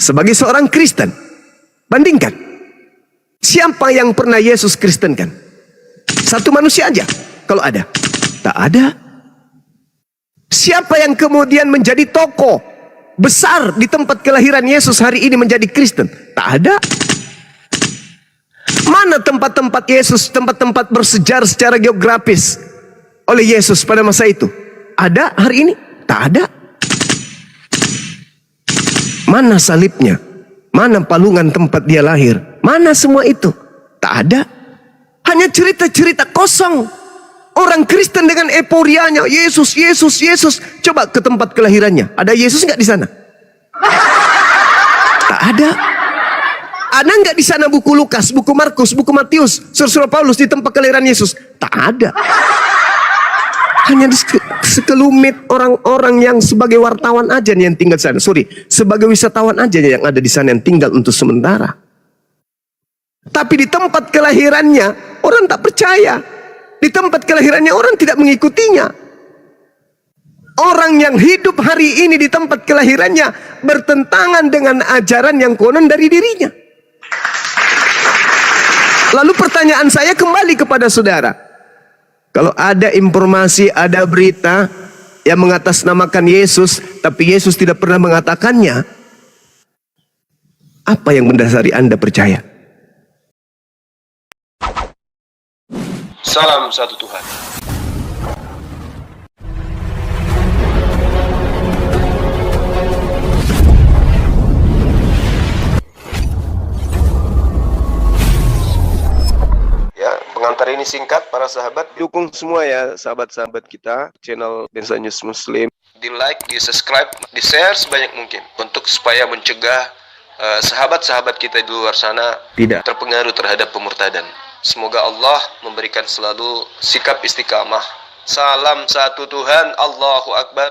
Sebagai seorang Kristen, bandingkan. Siapa yang pernah Yesus kristenkan? Satu manusia aja, kalau ada. Tak ada. Siapa yang kemudian menjadi tokoh besar di tempat kelahiran Yesus hari ini menjadi Kristen? Tak ada. Mana tempat-tempat Yesus, tempat-tempat bersejarah secara geografis oleh Yesus pada masa itu? Ada hari ini? Tak ada. Mana salibnya? Mana palungan tempat dia lahir? Mana semua itu? Tak ada. Hanya cerita-cerita kosong. Orang Kristen dengan euforianya, Yesus, Yesus, Yesus. Coba ke tempat kelahirannya. Ada Yesus nggak di sana? Tak ada. Ada nggak di sana buku Lukas, buku Markus, buku Matius, surat Paulus di tempat kelahiran Yesus? Tak ada. Hanya sekelumit orang-orang yang sebagai wartawan aja nih yang tinggal di sana. Sebagai wisatawan aja yang ada di sana yang tinggal untuk sementara. Tapi di tempat kelahirannya orang tak percaya. Di tempat kelahirannya orang tidak mengikutinya. Orang yang hidup hari ini di tempat kelahirannya bertentangan dengan ajaran yang konon dari dirinya. Lalu pertanyaan saya kembali kepada saudara. Kalau ada informasi, ada berita yang mengatasnamakan Yesus, tapi Yesus tidak pernah mengatakannya, apa yang mendasari Anda percaya? Salam satu Tuhan. Ya, pengantar ini singkat para sahabat. Dukung semua ya sahabat-sahabat kita, channel Densa News Muslim. Di like, di subscribe, di share sebanyak mungkin untuk supaya mencegah sahabat-sahabat kita di luar sana Tidak terpengaruh terhadap pemurtadan. Semoga Allah memberikan selalu sikap istiqamah. Salam satu Tuhan, Allahu Akbar.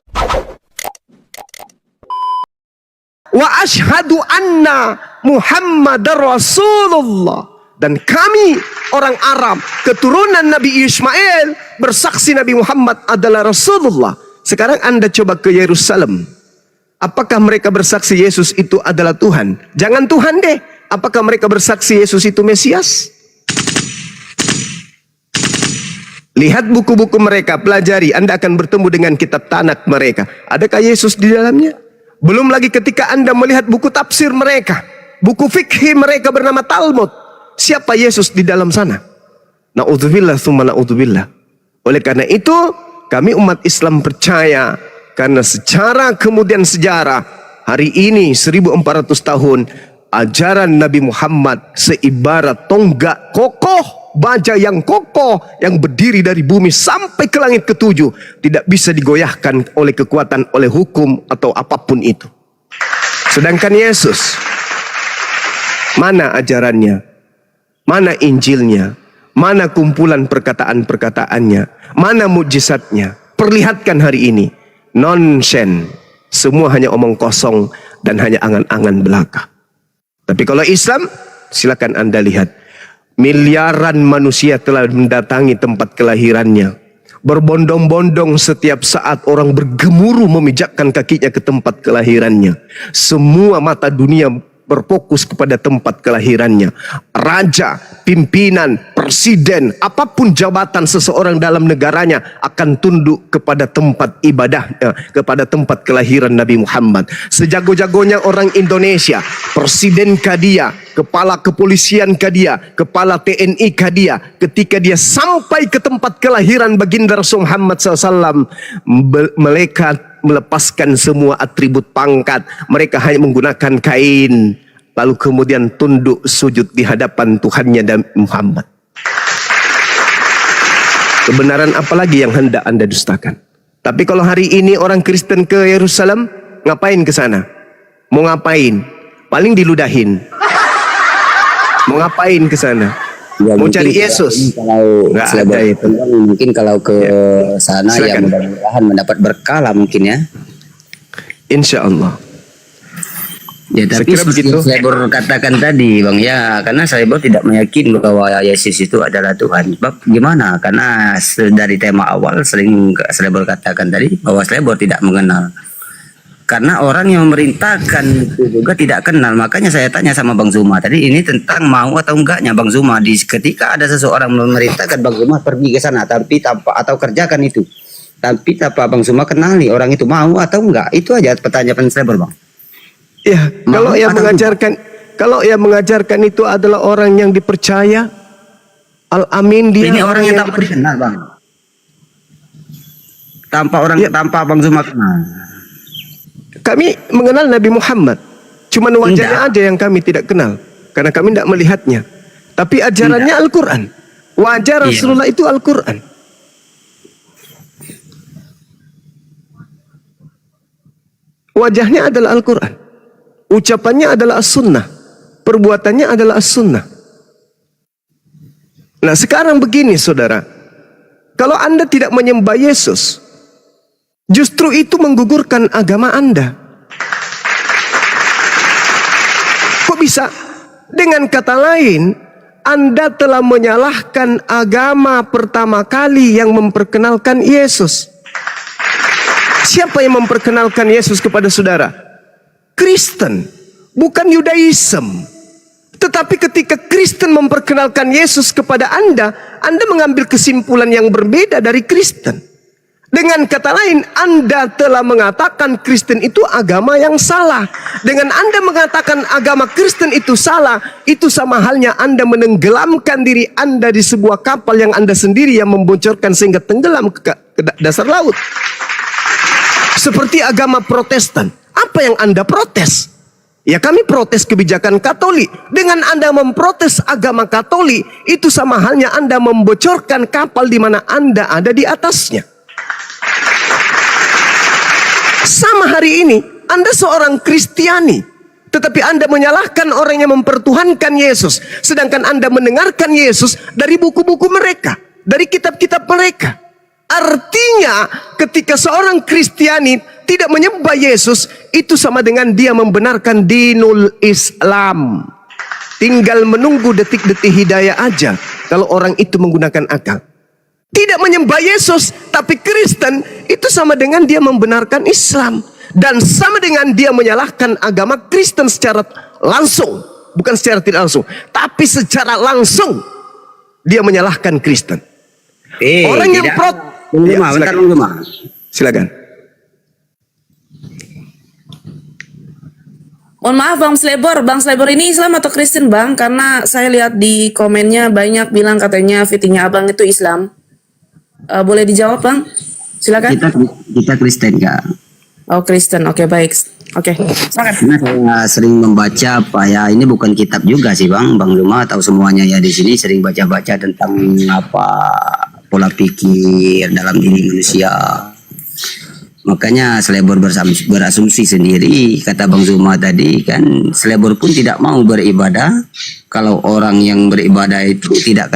Wa ashhadu anna Muhammadar Rasulullah. Dan kami orang Arab, keturunan Nabi Ismail, bersaksi Nabi Muhammad adalah Rasulullah. Sekarang Anda coba ke Yerusalem. Apakah mereka bersaksi Yesus itu adalah Tuhan? Jangan Tuhan deh. Apakah mereka bersaksi Yesus itu Mesias? Lihat buku-buku mereka, pelajari. Anda akan bertemu dengan kitab Tanakh mereka. Adakah Yesus di dalamnya? Belum lagi ketika Anda melihat buku tafsir mereka, buku fikih mereka bernama Talmud. Siapa Yesus di dalam sana? Na'udzubillah summa na'udzubillah. Oleh karena itu, kami umat Islam percaya, karena secara kemudian sejarah, hari ini 1400 tahun, ajaran Nabi Muhammad seibarat tonggak kokoh, baja yang kokoh yang berdiri dari bumi sampai ke langit ketujuh, tidak bisa digoyahkan oleh kekuatan, oleh hukum atau apapun itu. Sedangkan Yesus, mana ajarannya, mana Injilnya, mana kumpulan perkataan-perkataannya, mana mukjizatnya? Perlihatkan hari ini. Nonsen, semua hanya omong kosong dan hanya angan-angan belaka. Tapi kalau Islam, silakan Anda lihat. Miliaran manusia telah mendatangi tempat kelahirannya. Berbondong-bondong setiap saat orang bergemuruh memijakkan kakinya ke tempat kelahirannya. Semua mata dunia berfokus kepada tempat kelahirannya. Raja, pimpinan, presiden, apapun jabatan seseorang dalam negaranya akan tunduk kepada tempat ibadahnya, kepada tempat kelahiran Nabi Muhammad. Sejago-jagonya orang Indonesia, presiden kah dia, kepala kepolisian kah dia, kepala TNI kah dia, ketika dia sampai ke tempat kelahiran baginda Rasul Muhammad SAW, mereka melepaskan semua atribut pangkat. Mereka hanya menggunakan kain, lalu kemudian tunduk sujud di hadapan Tuhannya dan Muhammad. Kebenaran apa lagi yang hendak Anda dustakan? Tapi kalau hari ini orang Kristen ke Yerusalem, ngapain ke sana? Mau ngapain? Paling diludahin. Mau ngapain ke sana? Ya, mau cari Yesus? Kalau nggak ada itu. Mungkin kalau ke sana ya mudah-mudahan mendapat berkah lah mungkin ya. Insya Allah. Ya tapi seperti saya baru katakan tadi Bang ya, karena saya baru tidak meyakini bahwa Yesus itu adalah Tuhan. Sebab gimana? Karena dari tema awal sering saya baru katakan tadi bahwa saya baru tidak mengenal. Karena orang yang memerintahkan itu juga tidak kenal. Makanya saya tanya sama Bang Zuma tadi, ini tentang mau atau enggaknya Bang Zuma. Ketika ada seseorang memerintahkan Bang Zuma pergi ke sana, tapi tanpa atau kerjakan itu, tapi tanpa Bang Zuma kenali orang itu mau atau enggak. Itu aja pertanyaan saya, Bang. Ya, kalau yang mengajarkan itu adalah orang yang dipercaya, Al-Amin, dia ini orang yang tanpa dikenal, Bang. Tanpa Bang Zuma kenal. Kami mengenal Nabi Muhammad, cuman wajahnya aja yang kami tidak kenal, karena kami tidak melihatnya. Tapi ajarannya Al-Quran. Wajah Rasulullah itu Al-Quran. Wajahnya adalah Al-Quran. Ucapannya adalah As-Sunnah. Perbuatannya adalah As-Sunnah. Nah sekarang begini saudara, kalau Anda tidak menyembah Yesus, justru itu menggugurkan agama Anda. Kok bisa? Dengan kata lain, Anda telah menyalahkan agama pertama kali yang memperkenalkan Yesus. Siapa yang memperkenalkan Yesus kepada saudara? Kristen, bukan Yudaism. Tetapi ketika Kristen memperkenalkan Yesus kepada Anda mengambil kesimpulan yang berbeda dari Kristen. Dengan kata lain, Anda telah mengatakan Kristen itu agama yang salah. Dengan Anda mengatakan agama Kristen itu salah, itu sama halnya Anda menenggelamkan diri Anda di sebuah kapal yang Anda sendiri yang membocorkan sehingga tenggelam ke dasar laut. Seperti agama Protestan. Apa yang Anda protes? Ya kami protes kebijakan Katolik. Dengan Anda memprotes agama Katolik, itu sama halnya Anda membocorkan kapal di mana Anda ada di atasnya. Sama hari ini, Anda seorang Kristiani, tetapi Anda menyalahkan orang yang mempertuhankan Yesus. Sedangkan Anda mendengarkan Yesus dari buku-buku mereka, dari kitab-kitab mereka. Artinya, ketika seorang Kristiani tidak menyembah Yesus, itu sama dengan dia membenarkan dinul Islam. Tinggal menunggu detik-detik hidayah aja kalau orang itu menggunakan akal. Tidak menyembah Yesus, tapi Kristen, itu sama dengan dia membenarkan Islam. Dan sama dengan dia menyalahkan agama Kristen secara langsung. Bukan secara tidak langsung, tapi secara langsung dia menyalahkan Kristen. Orang yang silakan. Mohon maaf Bang Slebor ini Islam atau Kristen Bang? Karena saya lihat di komennya banyak bilang katanya fittingnya Abang itu Islam. Boleh dijawab Bang? Silakan. Kita Kristen Kak. Oh Kristen, oke baik. Oke. Silakan. Karena saya sering membaca ini bukan kitab juga sih Bang Zuma tahu semuanya ya di sini sering baca-baca tentang pola pikir dalam diri manusia. Makanya Slebor berasumsi sendiri, kata Bang Zuma tadi kan, Slebor pun tidak mau beribadah kalau orang yang beribadah itu tidak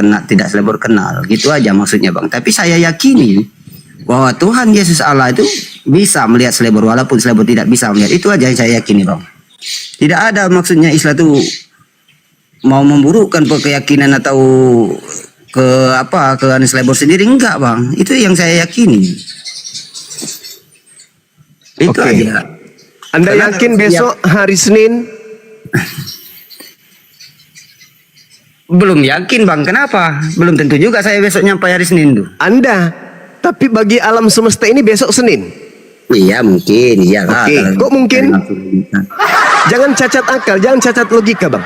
Slebor kenal. Gitu aja maksudnya Bang. Tapi saya yakini bahwa Tuhan Yesus Allah itu bisa melihat Slebor walaupun Slebor tidak bisa melihat. Itu aja yang saya yakini Bang. Tidak ada maksudnya Islam itu mau memburukkan keyakinan atau ke Slebor sendiri, enggak Bang. Itu yang saya yakini. Itu aja. Anda yakin besok hari Senin? Belum yakin Bang, kenapa? Belum tentu juga saya besok nyampai hari Senin tuh. Anda, tapi bagi alam semesta ini besok Senin. Iya mungkin, iya. Oke, kok mungkin? Jangan cacat akal, jangan cacat logika Bang.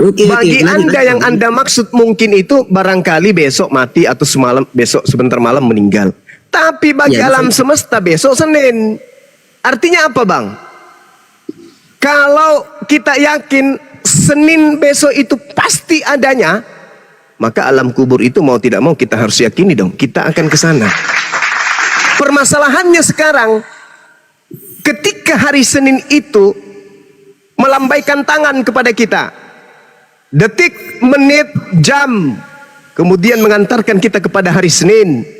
Bagi Anda yang Anda maksud mungkin itu barangkali besok mati atau besok sebentar malam meninggal. Tapi bagi alam semesta besok Senin. Artinya apa Bang? Kalau kita yakin Senin besok itu pasti adanya, maka alam kubur itu mau tidak mau kita harus yakini dong, kita akan ke sana. Permasalahannya sekarang, ketika hari Senin itu melambaikan tangan kepada kita, detik, menit, jam, kemudian mengantarkan kita kepada hari Senin.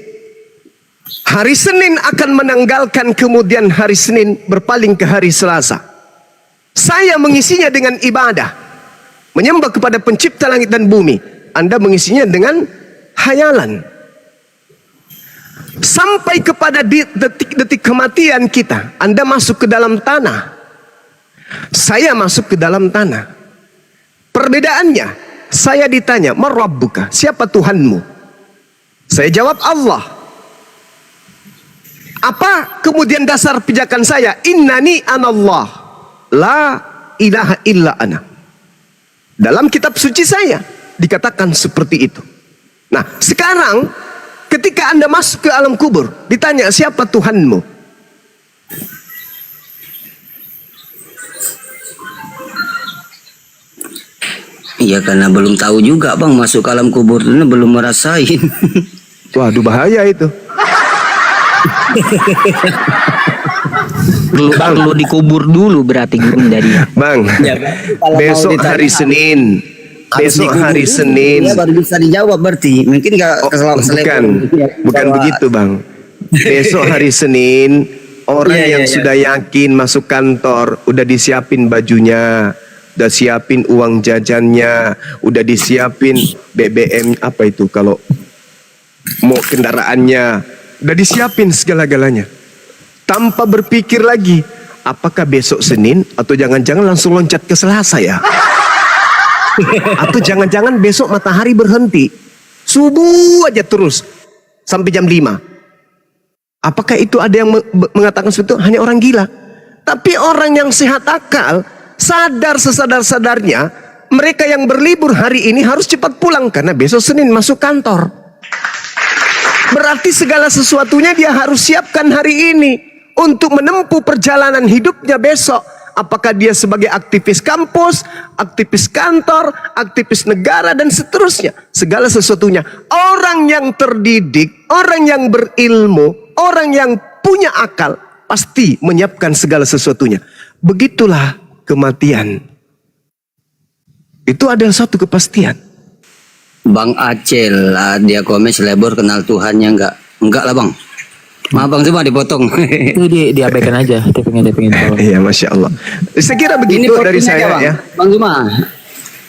Hari Senin akan menanggalkan, kemudian hari Senin berpaling ke hari Selasa. Saya mengisinya dengan ibadah, menyembah kepada pencipta langit dan bumi. Anda mengisinya dengan hayalan. Sampai kepada detik-detik kematian kita. Anda masuk ke dalam tanah, saya masuk ke dalam tanah. Perbedaannya, saya ditanya, "Man rabbuka?" Siapa Tuhanmu? Saya jawab, Allah. Apa kemudian dasar pijakan saya? Innani anallah, la ilaha illa ana. Dalam kitab suci saya dikatakan seperti itu. Nah, sekarang ketika Anda masuk ke alam kubur, ditanya, siapa Tuhanmu? Iya, karena belum tahu juga bang, masuk ke alam kubur ini belum merasain. Waduh, bahaya itu. Perlu dikubur dulu berarti guru dari. Bang, besok hari Senin. Besok hari Senin. Ya, baru bisa dijawab berarti. Mungkin nggak bukan begitu bang. Besok hari Senin, orang yang sudah yakin masuk kantor, udah disiapin bajunya, udah siapin uang jajannya, udah disiapin BBM apa itu kalau mau kendaraannya, udah disiapin segala-galanya. Tanpa berpikir lagi, apakah besok Senin atau jangan-jangan langsung loncat ke Selasa ya? Atau jangan-jangan besok matahari berhenti, subuh aja terus sampai jam 5. Apakah itu ada yang mengatakan seperti itu? Hanya orang gila. Tapi orang yang sehat akal, sadar sesadar-sadarnya, mereka yang berlibur hari ini harus cepat pulang karena besok Senin masuk kantor. Berarti segala sesuatunya dia harus siapkan hari ini untuk menempuh perjalanan hidupnya besok. Apakah dia sebagai aktivis kampus, aktivis kantor, aktivis negara, dan seterusnya. Segala sesuatunya. Orang yang terdidik, orang yang berilmu, orang yang punya akal, pasti menyiapkan segala sesuatunya. Begitulah kematian. Itu adalah satu kepastian. Bang Acel, dia komen selebor kenal Tuhannya enggak lah bang. Maaf bang, cuma dipotong. Itu diabaikan aja. Dia pengen tahu. Iya, Masya Allah. Saya kira begitu dari saya bang. ya. Bang Zuma.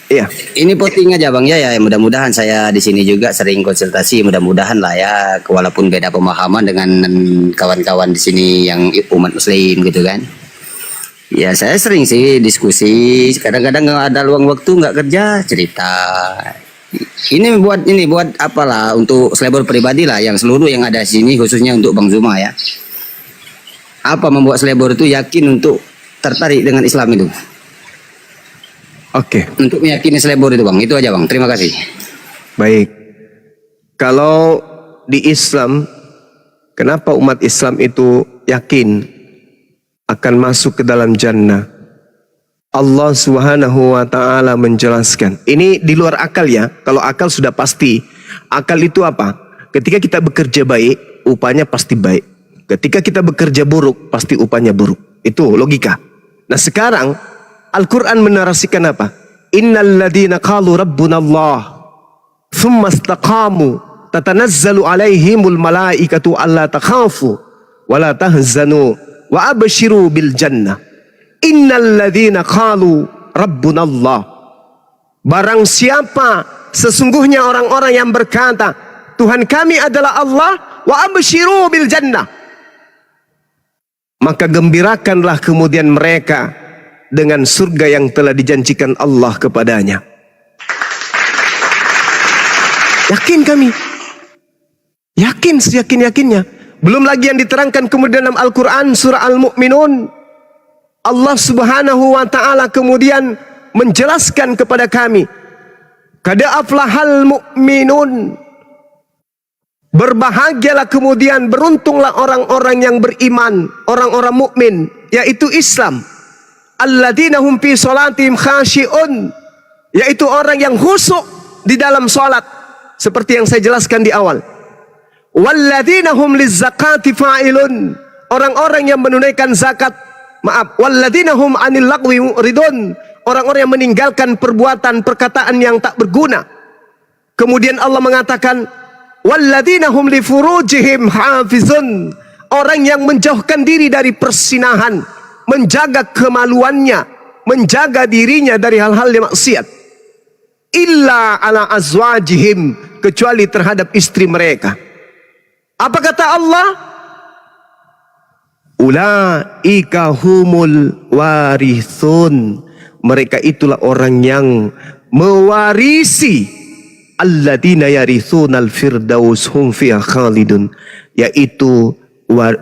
Iya. Ini voting aja bang ya. Mudah-mudahan saya di sini juga sering konsultasi. Mudah-mudahan lah ya, walaupun beda pemahaman dengan kawan-kawan di sini yang umat Muslim gitu kan. Ya saya sering sih diskusi. Kadang-kadang nggak ada luang waktu, nggak kerja, cerita. Ini buat apalah, untuk selebor pribadi lah, yang seluruh yang ada di sini, khususnya untuk Bang Zuma ya. Apa membuat selebor itu yakin untuk tertarik dengan Islam itu? Oke. Untuk meyakini selebor itu bang, itu aja bang. Terima kasih. Baik. Kalau di Islam, kenapa umat Islam itu yakin akan masuk ke dalam jannah? Allah Subhanahu wa taala menjelaskan. Ini di luar akal ya. Kalau akal sudah pasti. Akal itu apa? Ketika kita bekerja baik, upahnya pasti baik. Ketika kita bekerja buruk, pasti upahnya buruk. Itu logika. Nah, sekarang Al-Qur'an menarasikan apa? Innal ladzina qalu rabbunallah tsumma istaqamu tatanazzalu alaihimul malaikatu alla takhafu wa la tahzanu wa abshiru bil jannah. Innal ladzina qalu rabbunallah. Barang siapa, sesungguhnya orang-orang yang berkata Tuhan kami adalah Allah, wa abshiru bil jannah, maka gembirakanlah kemudian mereka dengan surga yang telah dijanjikan Allah kepadanya. Yakin kami, yakin seyakin-yakinnya. Belum lagi yang diterangkan kemudian dalam Al-Quran surah Al-Mu'minun, Allah Subhanahu wa taala kemudian menjelaskan kepada kami, qad aflahal mu'minun, berbahagialah kemudian, beruntunglah orang-orang yang beriman, orang-orang mukmin, yaitu Islam. Alladzina hum fi salatihim khashi'un, yaitu orang yang khusyuk di dalam salat, seperti yang saya jelaskan di awal. Walladzina hum lizzakati fa'ilun, orang-orang yang menunaikan zakat. Walladzina hum 'anil lagwi mu'ridun, orang-orang yang meninggalkan perbuatan perkataan yang tak berguna. Kemudian Allah mengatakan walladzina hum li furujihim hafizun, orang yang menjauhkan diri dari persinahan, menjaga kemaluannya, menjaga dirinya dari hal-hal yang maksiat. Illa ala azwajihim, kecuali terhadap istri mereka. Apa kata Allah? Ulaika humul warithun. Mereka itulah orang yang mewarisi alladzina yarithunal firdaus hum fiha khalidun, yaitu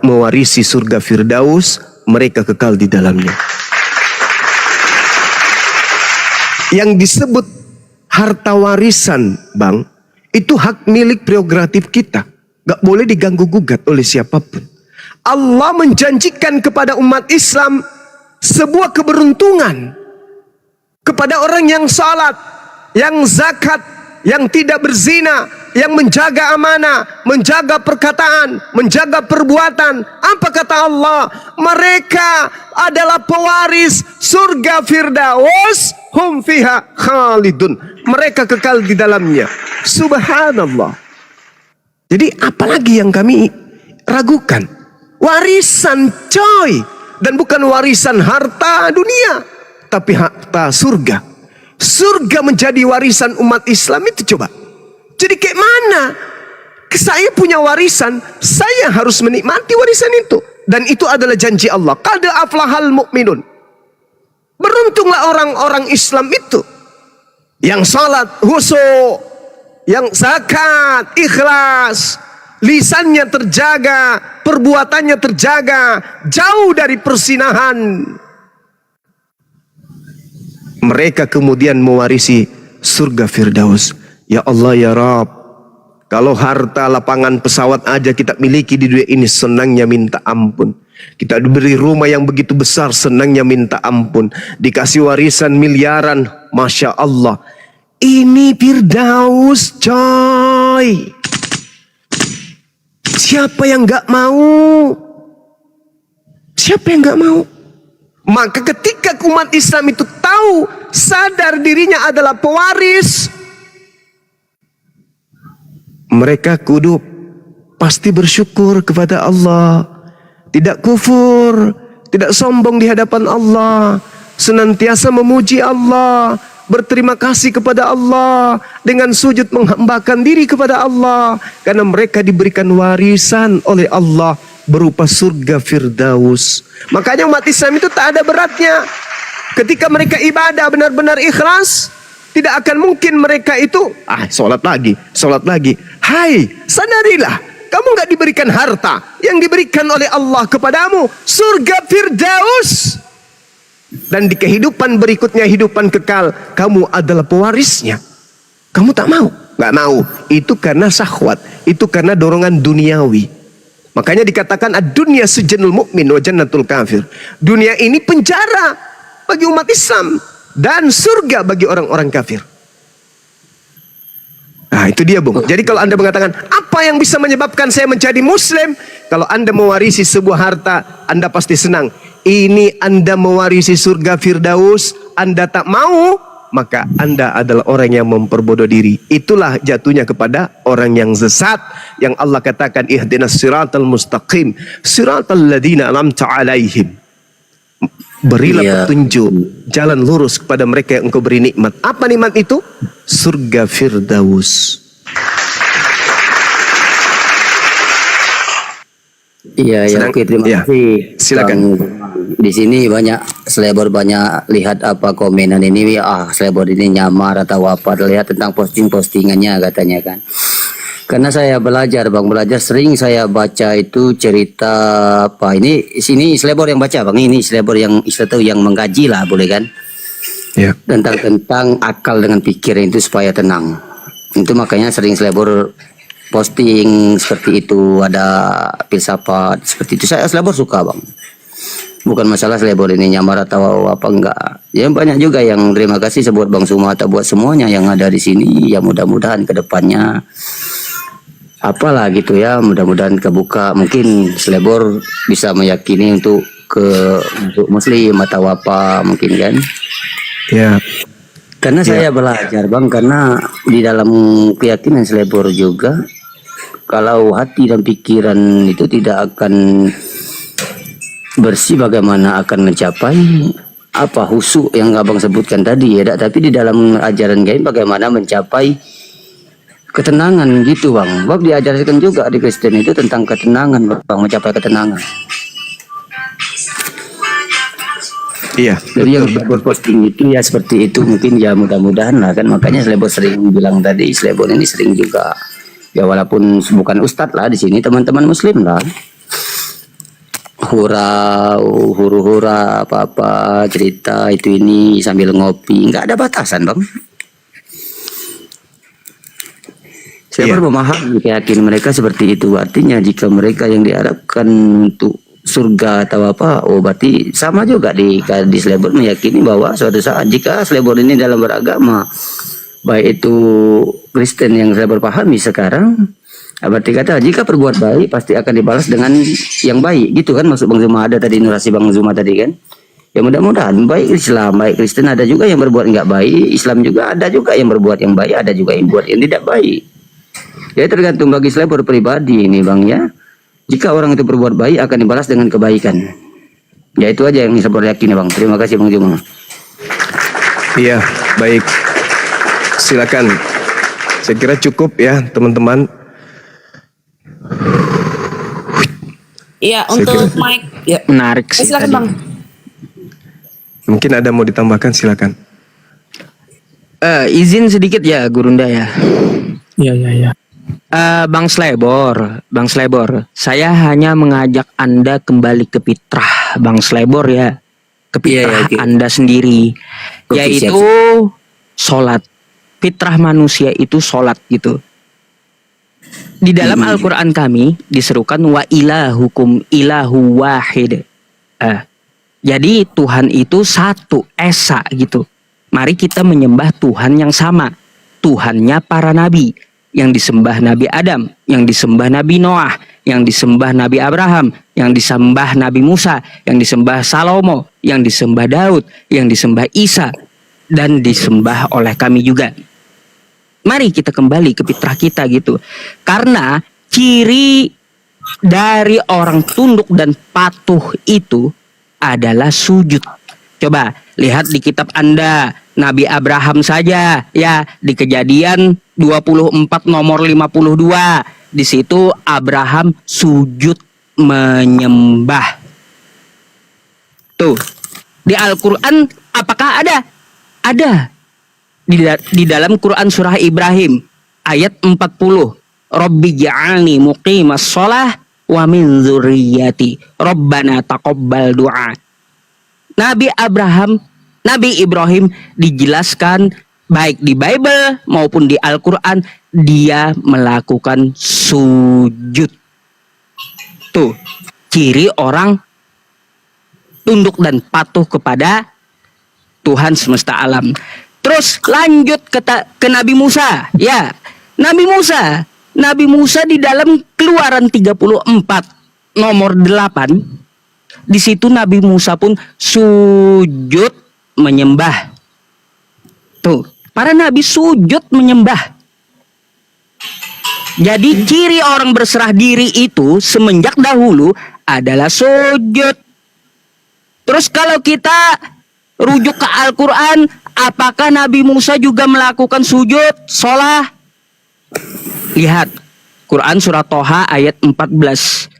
mewarisi surga Firdaus, mereka kekal di dalamnya. Yang disebut harta warisan, Bang, itu hak milik prerogatif kita, gak boleh diganggu gugat oleh siapapun. Allah menjanjikan kepada umat Islam sebuah keberuntungan kepada orang yang salat, yang zakat, yang tidak berzina, yang menjaga amanah, menjaga perkataan, menjaga perbuatan. Apa kata Allah? Mereka adalah pewaris surga Firdaus, hum fiha khalidun. Mereka kekal di dalamnya. Subhanallah. Jadi apalagi yang kami ragukan? Warisan coy. Dan bukan warisan harta dunia, tapi harta surga. Surga menjadi warisan umat Islam itu coba. Jadi kayak mana? Saya punya warisan, saya harus menikmati warisan itu. Dan itu adalah janji Allah. Qad aflahal mu'minun. Beruntunglah orang-orang Islam itu. Yang salat, khusyuk, yang zakat, ikhlas, lisannya terjaga, perbuatannya terjaga, jauh dari persinahan. Mereka kemudian mewarisi surga Firdaus. Ya Allah ya Rabb, kalau harta lapangan pesawat aja kita miliki di dunia ini, senangnya minta ampun. Kita diberi rumah yang begitu besar, senangnya minta ampun. Dikasih warisan miliaran, Masya Allah. Ini Firdaus coy. Siapa yang gak mau? Siapa yang gak mau? Maka ketika umat Islam itu tahu, sadar dirinya adalah pewaris, mereka kudu pasti bersyukur kepada Allah. Tidak kufur, tidak sombong di hadapan Allah, senantiasa memuji Allah, berterima kasih kepada Allah, dengan sujud menghambakan diri kepada Allah, karena mereka diberikan warisan oleh Allah berupa surga Firdaus. Makanya umat Islam itu tak ada beratnya. Ketika mereka ibadah benar-benar ikhlas, tidak akan mungkin mereka itu sholat lagi. Hai, sadarilah, kamu gak diberikan harta. Yang diberikan oleh Allah kepadamu surga Firdaus. Dan di kehidupan berikutnya, hidupan kekal, kamu adalah pewarisnya. Kamu tak mau? Gak mau. Itu karena syahwat, itu karena dorongan duniawi. Makanya dikatakan ad-dunya sijnul mu'min wa jannatul kafir. Dunia ini penjara bagi umat Islam dan surga bagi orang-orang kafir. Nah, itu dia, Bung. Jadi kalau Anda mengatakan, apa yang bisa menyebabkan saya menjadi muslim? Kalau Anda mewarisi sebuah harta, Anda pasti senang. Ini Anda mewarisi surga Firdaus, Anda tak mau, maka Anda adalah orang yang memperbodoh diri. Itulah jatuhnya kepada orang yang sesat, yang Allah katakan ihdinas siratal mustaqim, siratal ladzina an'amta 'alaihim. Berilah petunjuk, jalan lurus kepada mereka yang Engkau beri nikmat. Apa nikmat itu? Surga Firdaus. Iya, ya, oke, terima kasih. Silakan. Di sini banyak selebor, banyak lihat apa komenan ini, selebor ini nyamar atau apa, lihat tentang postingannya katanya kan. Karena saya belajar, Bang, sering saya baca itu cerita apa ini sini selebor yang baca, Bang, ini selebor yang istilah yang menggaji lah, boleh kan? Ya. Tentang akal dengan pikiran itu supaya tenang. Itu makanya sering selebor posting seperti itu, ada filsafat seperti itu. Saya selebor suka, Bang. Bukan masalah selebor ini nyamar atau apa, enggak. Ya banyak juga yang terima kasih buat Bang Suma atau buat semuanya yang ada di sini. Ya mudah-mudahan ke depannya apalah gitu ya, mudah-mudahan kebuka, mungkin selebor bisa meyakini untuk muslim atau apa mungkin kan. Ya. Karena saya belajar, Bang, karena di dalam keyakinan selebor juga, kalau hati dan pikiran itu tidak akan bersih, bagaimana akan mencapai apa khusyuk yang Abang sebutkan tadi ya, tapi di dalam ajaran gaib bagaimana mencapai ketenangan gitu bang. Bang diajarkan juga di Kristen itu tentang ketenangan bang, mencapai ketenangan. Iya. Jadi yang berposting itu ya seperti itu mungkin ya, mudah-mudahan lah kan, makanya Slebor sering bilang tadi, Slebor ini sering juga ya, walaupun bukan ustadz lah di sini, teman-teman muslim lah, hura-hura apa-apa cerita itu ini sambil ngopi, nggak ada batasan bang. Saya memahami keyakinan mereka seperti itu. Artinya jika mereka yang diharapkan untuk surga atau apa, oh berarti sama juga di Slebor meyakini bahwa suatu saat jika Slebor ini dalam beragama, baik itu Kristen yang Slebor pahami sekarang, berarti kata jika perbuat baik pasti akan dibalas dengan yang baik, gitu kan maksud Bang Zuma, ada tadi nurasi Bang Zuma tadi kan. Ya mudah-mudahan baik Islam, baik Kristen ada juga yang berbuat nggak baik, Islam juga ada juga yang berbuat yang baik, ada juga yang buat yang tidak baik. Ya tergantung bagi Slebor pribadi ini bang ya. Jika orang itu berbuat baik akan dibalas dengan kebaikan. Ya itu aja yang Slebor yakin bang. Terima kasih Bang Zuma. Iya, baik. Silakan. Saya kira cukup ya teman-teman. Iya, Saya untuk kira- Mike. Ya. Menarik sih Silakan tadi. Bang. Mungkin ada mau ditambahkan, silakan. Izin sedikit ya Gurunda ya. Iya. Bang Slebor, saya hanya mengajak Anda kembali ke fitrah Bang Slebor ya, ke fitrah Iya, oke. Anda sendiri, Oke, yaitu sholat. Fitrah manusia itu sholat gitu. Di dalam Al-Quran kami diserukan wa ilahukum ilahu wahid. Jadi Tuhan itu satu, esa gitu. Mari kita menyembah Tuhan yang sama. Tuhannya para nabi, yang disembah Nabi Adam, yang disembah Nabi Noah, yang disembah Nabi Abraham, yang disembah Nabi Musa, yang disembah Salomo, yang disembah Daud, yang disembah Isa, dan disembah oleh kami juga. Mari kita kembali ke fitrah kita gitu. Karena ciri dari orang tunduk dan patuh itu adalah sujud. Coba lihat di kitab Anda, Nabi Abraham saja ya, di Kejadian 24 nomor 52. Di situ Abraham sujud menyembah. Tuh. Di Al-Qur'an apakah ada? Ada. Di dalam Quran surah Ibrahim ayat 40. Rabbi ja'alni muqimas shalah wa min dzurriyyati. Rabbana taqabbal du'a. Nabi Ibrahim dijelaskan baik di Bible maupun di Al-Quran, dia melakukan sujud. Tuh, ciri orang tunduk dan patuh kepada Tuhan semesta alam. Terus lanjut ke Nabi Musa. Ya, Nabi Musa di dalam Keluaran 34 nomor 8. Di situ Nabi Musa pun sujud menyembah. Tuh, para nabi sujud menyembah. Jadi ciri orang berserah diri itu semenjak dahulu adalah sujud. Terus kalau kita rujuk ke Al-Quran, apakah Nabi Musa juga melakukan sujud, sholah? Lihat, Quran surah Toha ayat 14.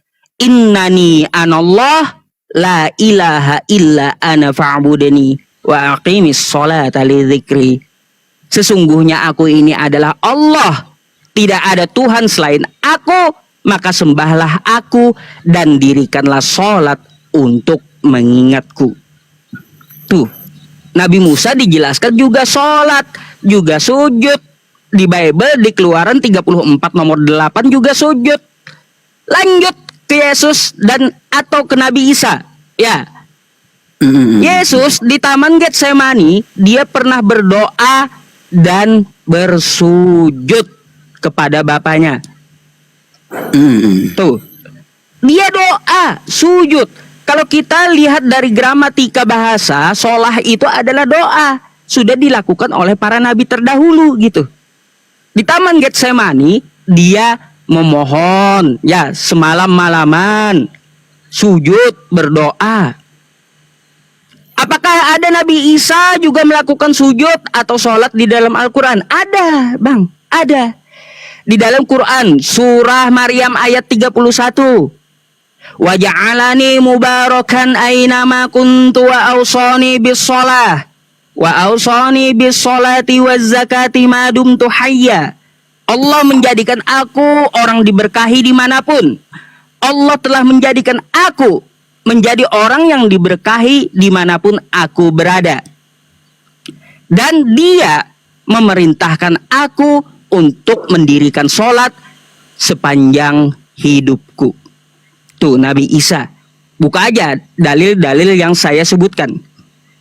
Innani anallah la ilaha illa ana fa'budani wa aqimis sholata li dzikri. Sesungguhnya aku ini adalah Allah, tidak ada Tuhan selain aku, maka sembahlah aku dan dirikanlah sholat untuk mengingatku. Tuh, Nabi Musa dijelaskan juga sholat, juga sujud. Di Bible di Keluaran 34 nomor 8 juga sujud. Lanjut ke Yesus dan atau ke Nabi Isa. Ya. Yesus di Taman Getsemani dia pernah berdoa dan bersujud kepada Bapaknya. Tuh. Dia doa, sujud. Kalau kita lihat dari gramatika bahasa, sholah itu adalah doa. Sudah dilakukan oleh para nabi terdahulu gitu. Di Taman Getsemani dia memohon ya semalam-malaman, sujud berdoa. Apakah ada Nabi Isa juga melakukan sujud atau sholat di dalam Al-Quran? Ada, Bang, ada. di dalam Quran surah Maryam ayat 31. Wa ja'alani mubarakan ainama kuntu wa awsani bis shalah wa awsani bis sholati waz zakati ma dumtu hayya. Allah menjadikan aku orang diberkahi dimanapun. Allah telah menjadikan aku menjadi orang yang diberkahi dimanapun aku berada. Dan dia memerintahkan aku untuk mendirikan sholat sepanjang hidupku. Tuh Nabi Isa. Buka aja dalil-dalil yang saya sebutkan.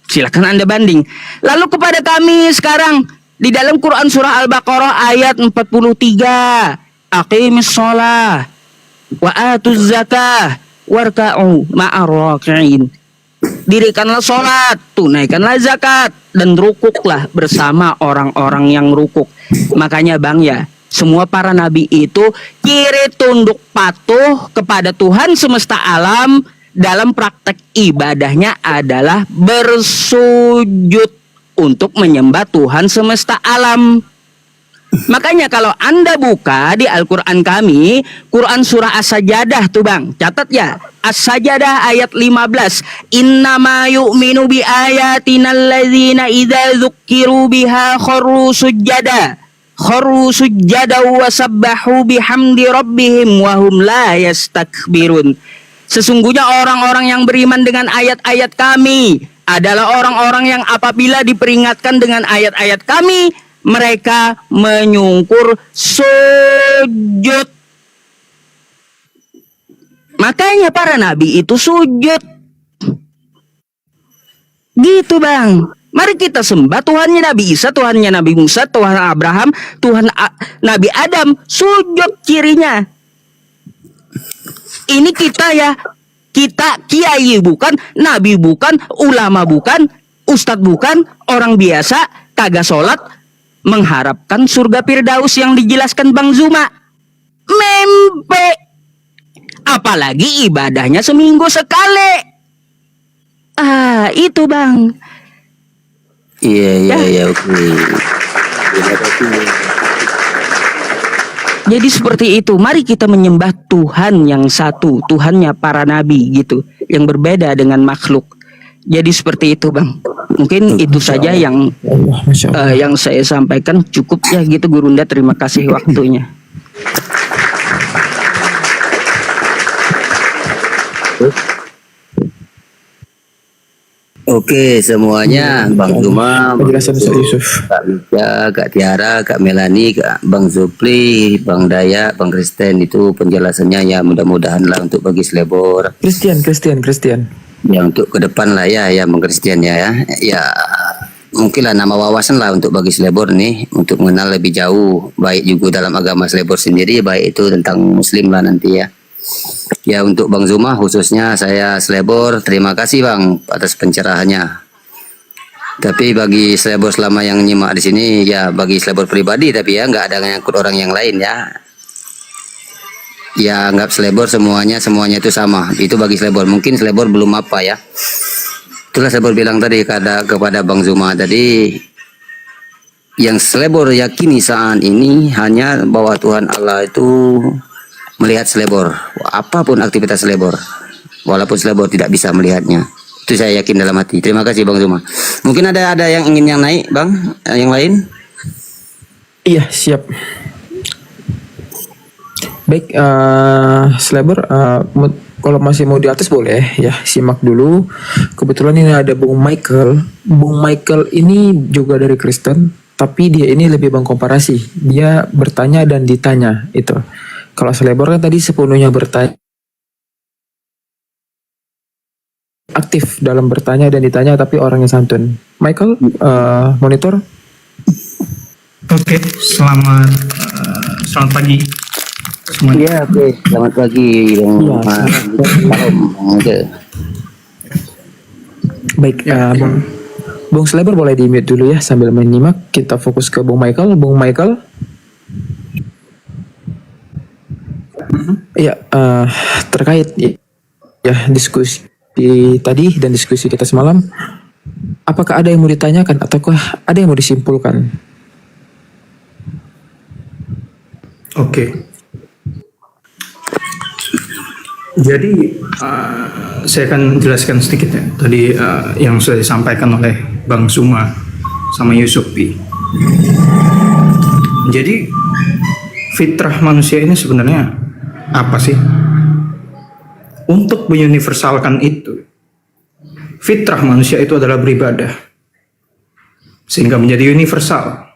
Silakan Anda banding. Lalu kepada kami sekarang di dalam Quran surah Al-Baqarah ayat 43. Aqimis sholah wa atuz zakah warka'u ma'ar raki'in. Dirikanlah sholat, tunaikanlah zakat, dan rukuklah bersama orang-orang yang rukuk. Makanya Bang ya, semua para nabi itu kiri tunduk patuh kepada Tuhan semesta alam. Dalam praktek ibadahnya adalah bersujud untuk menyembah Tuhan semesta alam. Makanya kalau Anda buka di Al-Quran kami, Quran surah As-Sajadah tuh Bang, catat ya, As-Sajadah ayat 15. Innama yu'minu bi ayatina alladzina idza dzukkiru biha kharru sujjada wa sabbahu bihamdi rabbihim wa hum la yastakbirun. Sesungguhnya orang-orang yang beriman dengan ayat-ayat kami adalah orang-orang yang apabila diperingatkan dengan ayat-ayat kami, mereka menyungkur sujud. Makanya para nabi itu sujud. Gitu Bang. Mari kita sembah Tuhannya Nabi Isa, Tuhannya Nabi Musa, Tuhan Abraham, Tuhan Nabi Adam. Sujud cirinya. Ini kita ya. Kita kiai bukan, nabi bukan, ulama bukan, ustadz bukan, orang biasa, kagak sholat, mengharapkan surga Firdaus yang dijelaskan Bang Zuma. Mempe. Apalagi ibadahnya seminggu sekali. Itu Bang. Iya, oke. Jadi seperti itu. Mari kita menyembah Tuhan yang satu, Tuhannya para nabi gitu, yang berbeda dengan makhluk. Jadi seperti itu Bang. Mungkin itu saja yang saya sampaikan, cukup ya gitu Gurunda. Terima kasih waktunya. Oke semuanya, Bang Zuma, Penjelasan Ustaz Yusuf. Kak Mika, Kak Tiara, Kak Melani, Kak Bang Zupli, Bang Daya, Bang Kristen, itu penjelasannya ya mudah-mudahan lah untuk bagi Selebor. Kristen. Ya untuk ke depan lah ya Bang Kristen ya. Ya mungkinlah nama wawasan lah untuk bagi Selebor nih, untuk mengenal lebih jauh, baik juga dalam agama Selebor sendiri, baik itu tentang Muslim lah nanti ya. Ya untuk Bang Zuma khususnya saya Selebor, terima kasih Bang atas pencerahannya. Tapi bagi Selebor selama yang nyimak di sini ya bagi Selebor pribadi, tapi ya nggak ada ngangkut orang yang lain ya. Ya anggap Selebor semuanya itu sama. Itu bagi Selebor. Mungkin Selebor belum apa ya. Itulah Selebor bilang tadi kepada Bang Zuma tadi, yang Selebor yakini saat ini hanya bahwa Tuhan Allah itu melihat Selebor, apapun aktivitas Selebor, walaupun Selebor tidak bisa melihatnya. Itu saya yakin dalam hati. Terima kasih Bang Zuma. Mungkin ada yang ingin yang naik Bang, yang lain? Iya, siap. Baik, Selebor, kalau masih mau di atas boleh ya, simak dulu. Kebetulan ini ada Bung Michael. Bung Michael ini juga dari Kristen, tapi dia ini lebih mengkomparasi. Dia bertanya dan ditanya itu. Kalau Selebor kan tadi sepenuhnya bertanya, aktif dalam bertanya dan ditanya, tapi orangnya santun. Michael, monitor. Oke, selamat pagi semuanya. Iya, oke. Selamat pagi Bang. Salam. Oke. Baik, Bung Selebor boleh di mute dulu ya sambil menyimak. Kita fokus ke Bung Michael. Bung Michael. Ya, terkait ya diskusi tadi dan diskusi kita semalam, apakah ada yang mau ditanyakan ataukah ada yang mau disimpulkan? Oke. Jadi saya akan jelaskan sedikit ya tadi yang sudah disampaikan oleh Bang Zuma sama Yusufi. Jadi fitrah manusia ini sebenarnya apa sih? Untuk menguniversalkan itu, fitrah manusia itu adalah beribadah sehingga menjadi universal.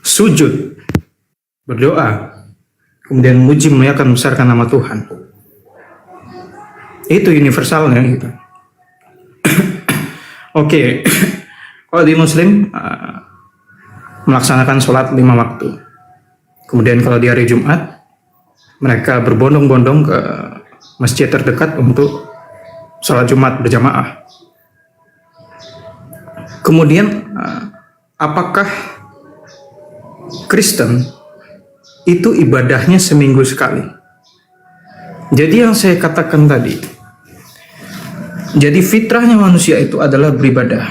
Sujud, berdoa, kemudian muji memuliakan membesarkan nama Tuhan. Itu universalnya gitu. Oke. Kalau di Muslim melaksanakan sholat 5 waktu. Kemudian kalau di hari Jumat mereka berbondong-bondong ke masjid terdekat untuk sholat Jumat berjamaah. Kemudian apakah Kristen itu ibadahnya seminggu sekali? Jadi yang saya katakan tadi, jadi fitrahnya manusia itu adalah beribadah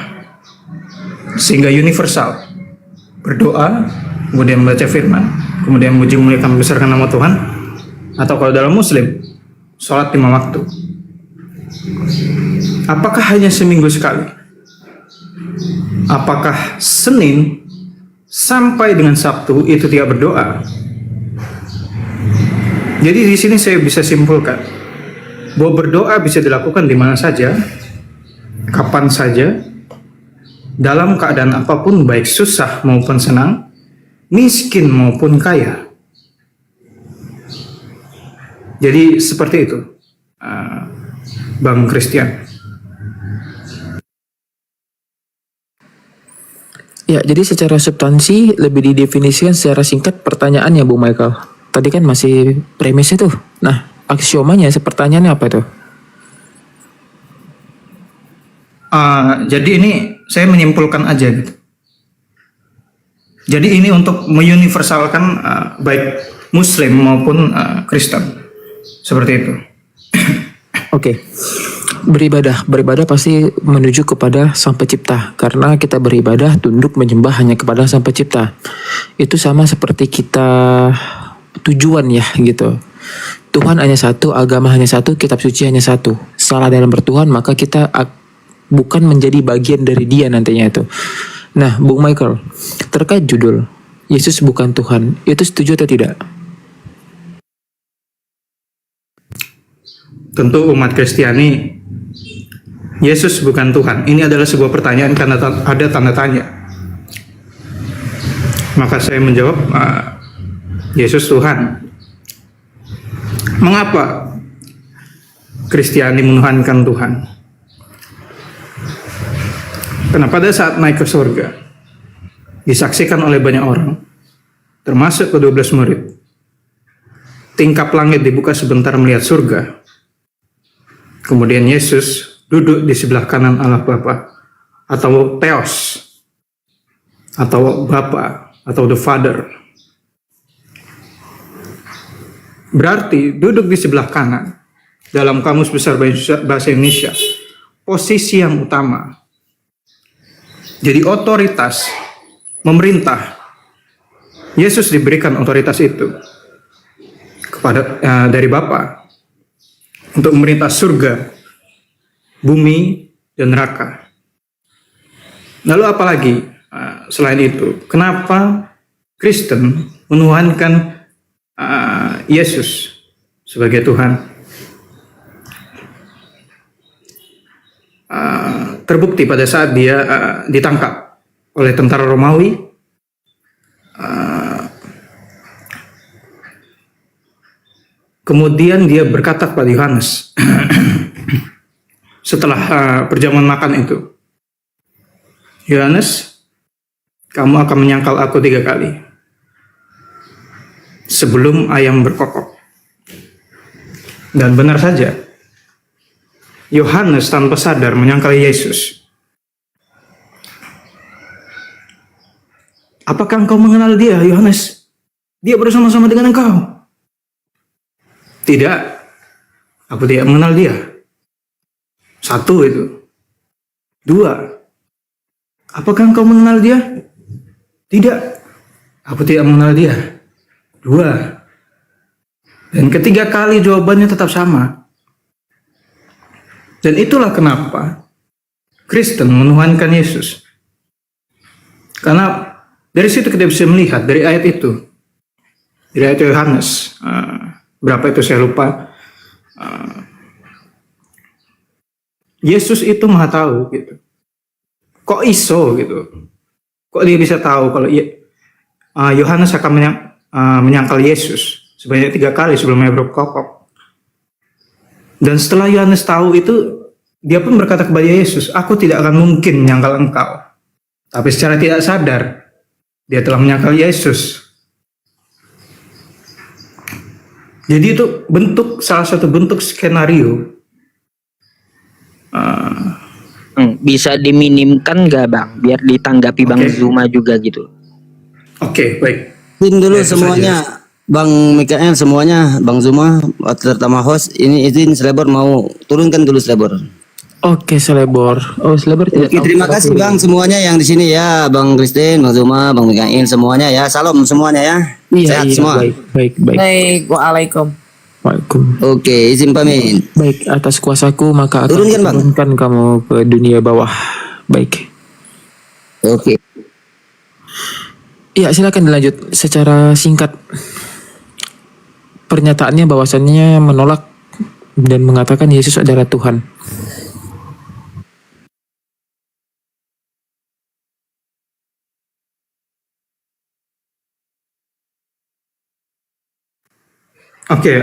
sehingga universal, berdoa, kemudian membaca firman, kemudian memuji memuliakan membesarkan nama Tuhan, atau kalau dalam Muslim sholat 5 waktu. Apakah hanya seminggu sekali? Apakah Senin sampai dengan Sabtu itu tidak berdoa? Jadi di sini saya bisa simpulkan bahwa berdoa bisa dilakukan di mana saja, kapan saja, dalam keadaan apapun, baik susah maupun senang, miskin maupun kaya. Jadi seperti itu, Bang Christian. Ya, jadi secara substansi lebih didefinisikan secara singkat pertanyaannya Bu Michael. Tadi kan masih premisnya tuh. Nah, aksiomanya pertanyaannya apa tuh? Jadi ini saya menyimpulkan aja gitu. Jadi ini untuk menguniversalkan baik Muslim maupun Kristen. Seperti itu. Oke. Beribadah pasti menuju kepada Sang Pencipta. Karena kita beribadah tunduk menyembah hanya kepada Sang Pencipta. Itu sama seperti kita tujuan ya gitu. Tuhan hanya satu, agama hanya satu, kitab suci hanya satu. Salah dalam bertuhan maka kita bukan menjadi bagian dari dia nantinya itu. Nah, Bung Michael, terkait judul Yesus bukan Tuhan, itu setuju atau tidak? Tentu umat Kristiani, Yesus bukan Tuhan. Ini adalah sebuah pertanyaan karena ada tanda tanya. Maka saya menjawab, Yesus Tuhan. Mengapa Kristiani menuhankan Tuhan? Karena pada saat naik ke surga, disaksikan oleh banyak orang, termasuk ke-12 murid, tingkap langit dibuka sebentar melihat surga. Kemudian Yesus duduk di sebelah kanan Allah Bapa, atau Theos, atau Bapa, atau the Father. Berarti duduk di sebelah kanan dalam Kamus Besar Bahasa Indonesia, posisi yang utama. Jadi otoritas memerintah, Yesus diberikan otoritas itu kepada dari Bapa untuk memerintah surga, bumi, dan neraka. Lalu apalagi selain itu, kenapa Kristen menuhankan Yesus sebagai Tuhan? Terbukti pada saat dia ditangkap oleh tentara Romawi, kemudian dia berkata kepada Yohanes setelah perjamuan makan itu, Yohanes, kamu akan menyangkal aku 3 kali sebelum ayam berkokok. Dan benar saja, Yohanes tanpa sadar menyangkal Yesus. Apakah engkau mengenal dia, Yohanes? Dia bersama-sama dengan engkau. Tidak, aku tidak mengenal dia. 1 itu. 2, apakah engkau mengenal dia? Tidak, aku tidak mengenal dia. Dua. Dan ketiga kali jawabannya tetap sama. Dan itulah kenapa Kristen menuhankan Yesus. Karena dari situ kita bisa melihat dari ayat itu, dari ayat Yohanes, berapa itu saya lupa. Yesus itu maha tahu gitu. Kok iso gitu? Kok dia bisa tahu kalau Yohanes akan menyangkal Yesus sebanyak 3 kali sebelumnya berkokok. Dan setelah Yohanes tahu itu, dia pun berkata kepada Yesus, "Aku tidak akan mungkin menyangkal engkau." Tapi secara tidak sadar, dia telah menyangkal Yesus. Jadi itu salah satu bentuk skenario. Bisa diminimkan gak bang? Biar ditanggapi Bang Oke. Zuma juga gitu. Oke, baik. Izin dulu Ya, itu semuanya, Bang Mikael semuanya, Bang Zuma, terutama host, ini izin Selebor mau turunkan dulu Selebor. Oke, Selebor. Oh, Selebor tidak Oke, tahu terima kita kasih turun. Bang semuanya yang di sini ya, Bang Kristen, Bang Zuma, Bang Mikael semuanya ya. Salam semuanya ya. Iya, Sehat iya, semua. baik, baik, baik. Baik, waalaikum. Waalaikum. Oke, izin pamit. Baik, atas kuasaku maka akan Turunkan, Bang. turunkan kamu ke dunia bawah. Baik. Oke. Ya, silakan dilanjut secara singkat. Pernyataannya bahwasannya menolak dan mengatakan Yesus adalah Tuhan. Oke,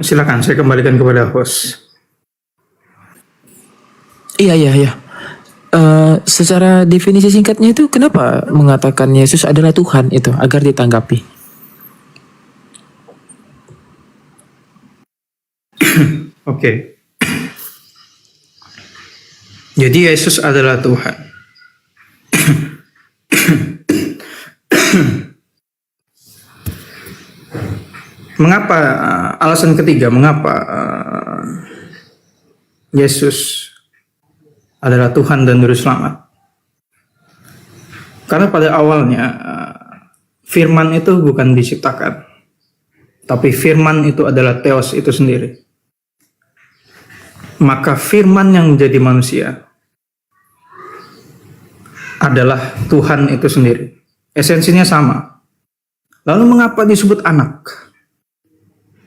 silakan saya kembalikan kepada host. Iya, iya, iya. Secara definisi singkatnya itu kenapa mengatakan Yesus adalah Tuhan itu agar ditanggapi? Oke. Jadi Yesus adalah Tuhan. Mengapa alasan ketiga mengapa Yesus adalah Tuhan dan Juru Selamat? Karena pada awalnya firman itu bukan diciptakan, tapi firman itu adalah Theos itu sendiri. Maka firman yang menjadi manusia adalah Tuhan itu sendiri. Esensinya sama. Lalu mengapa disebut anak?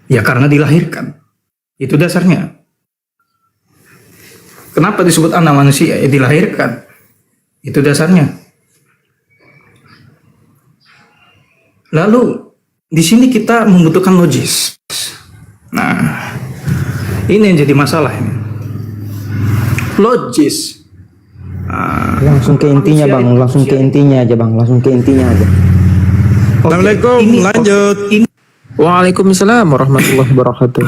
Ya karena dilahirkan. Itu dasarnya. Kenapa disebut anak manusia? Ya dilahirkan. Itu dasarnya. Lalu di sini kita membutuhkan logis. Nah, ini yang jadi masalah ini. Logis. Langsung ke intinya bang, langsung ke intinya aja bang, langsung ke intinya aja. Assalamualaikum. Lanjut. Waalaikumsalam warahmatullahi wabarakatuh.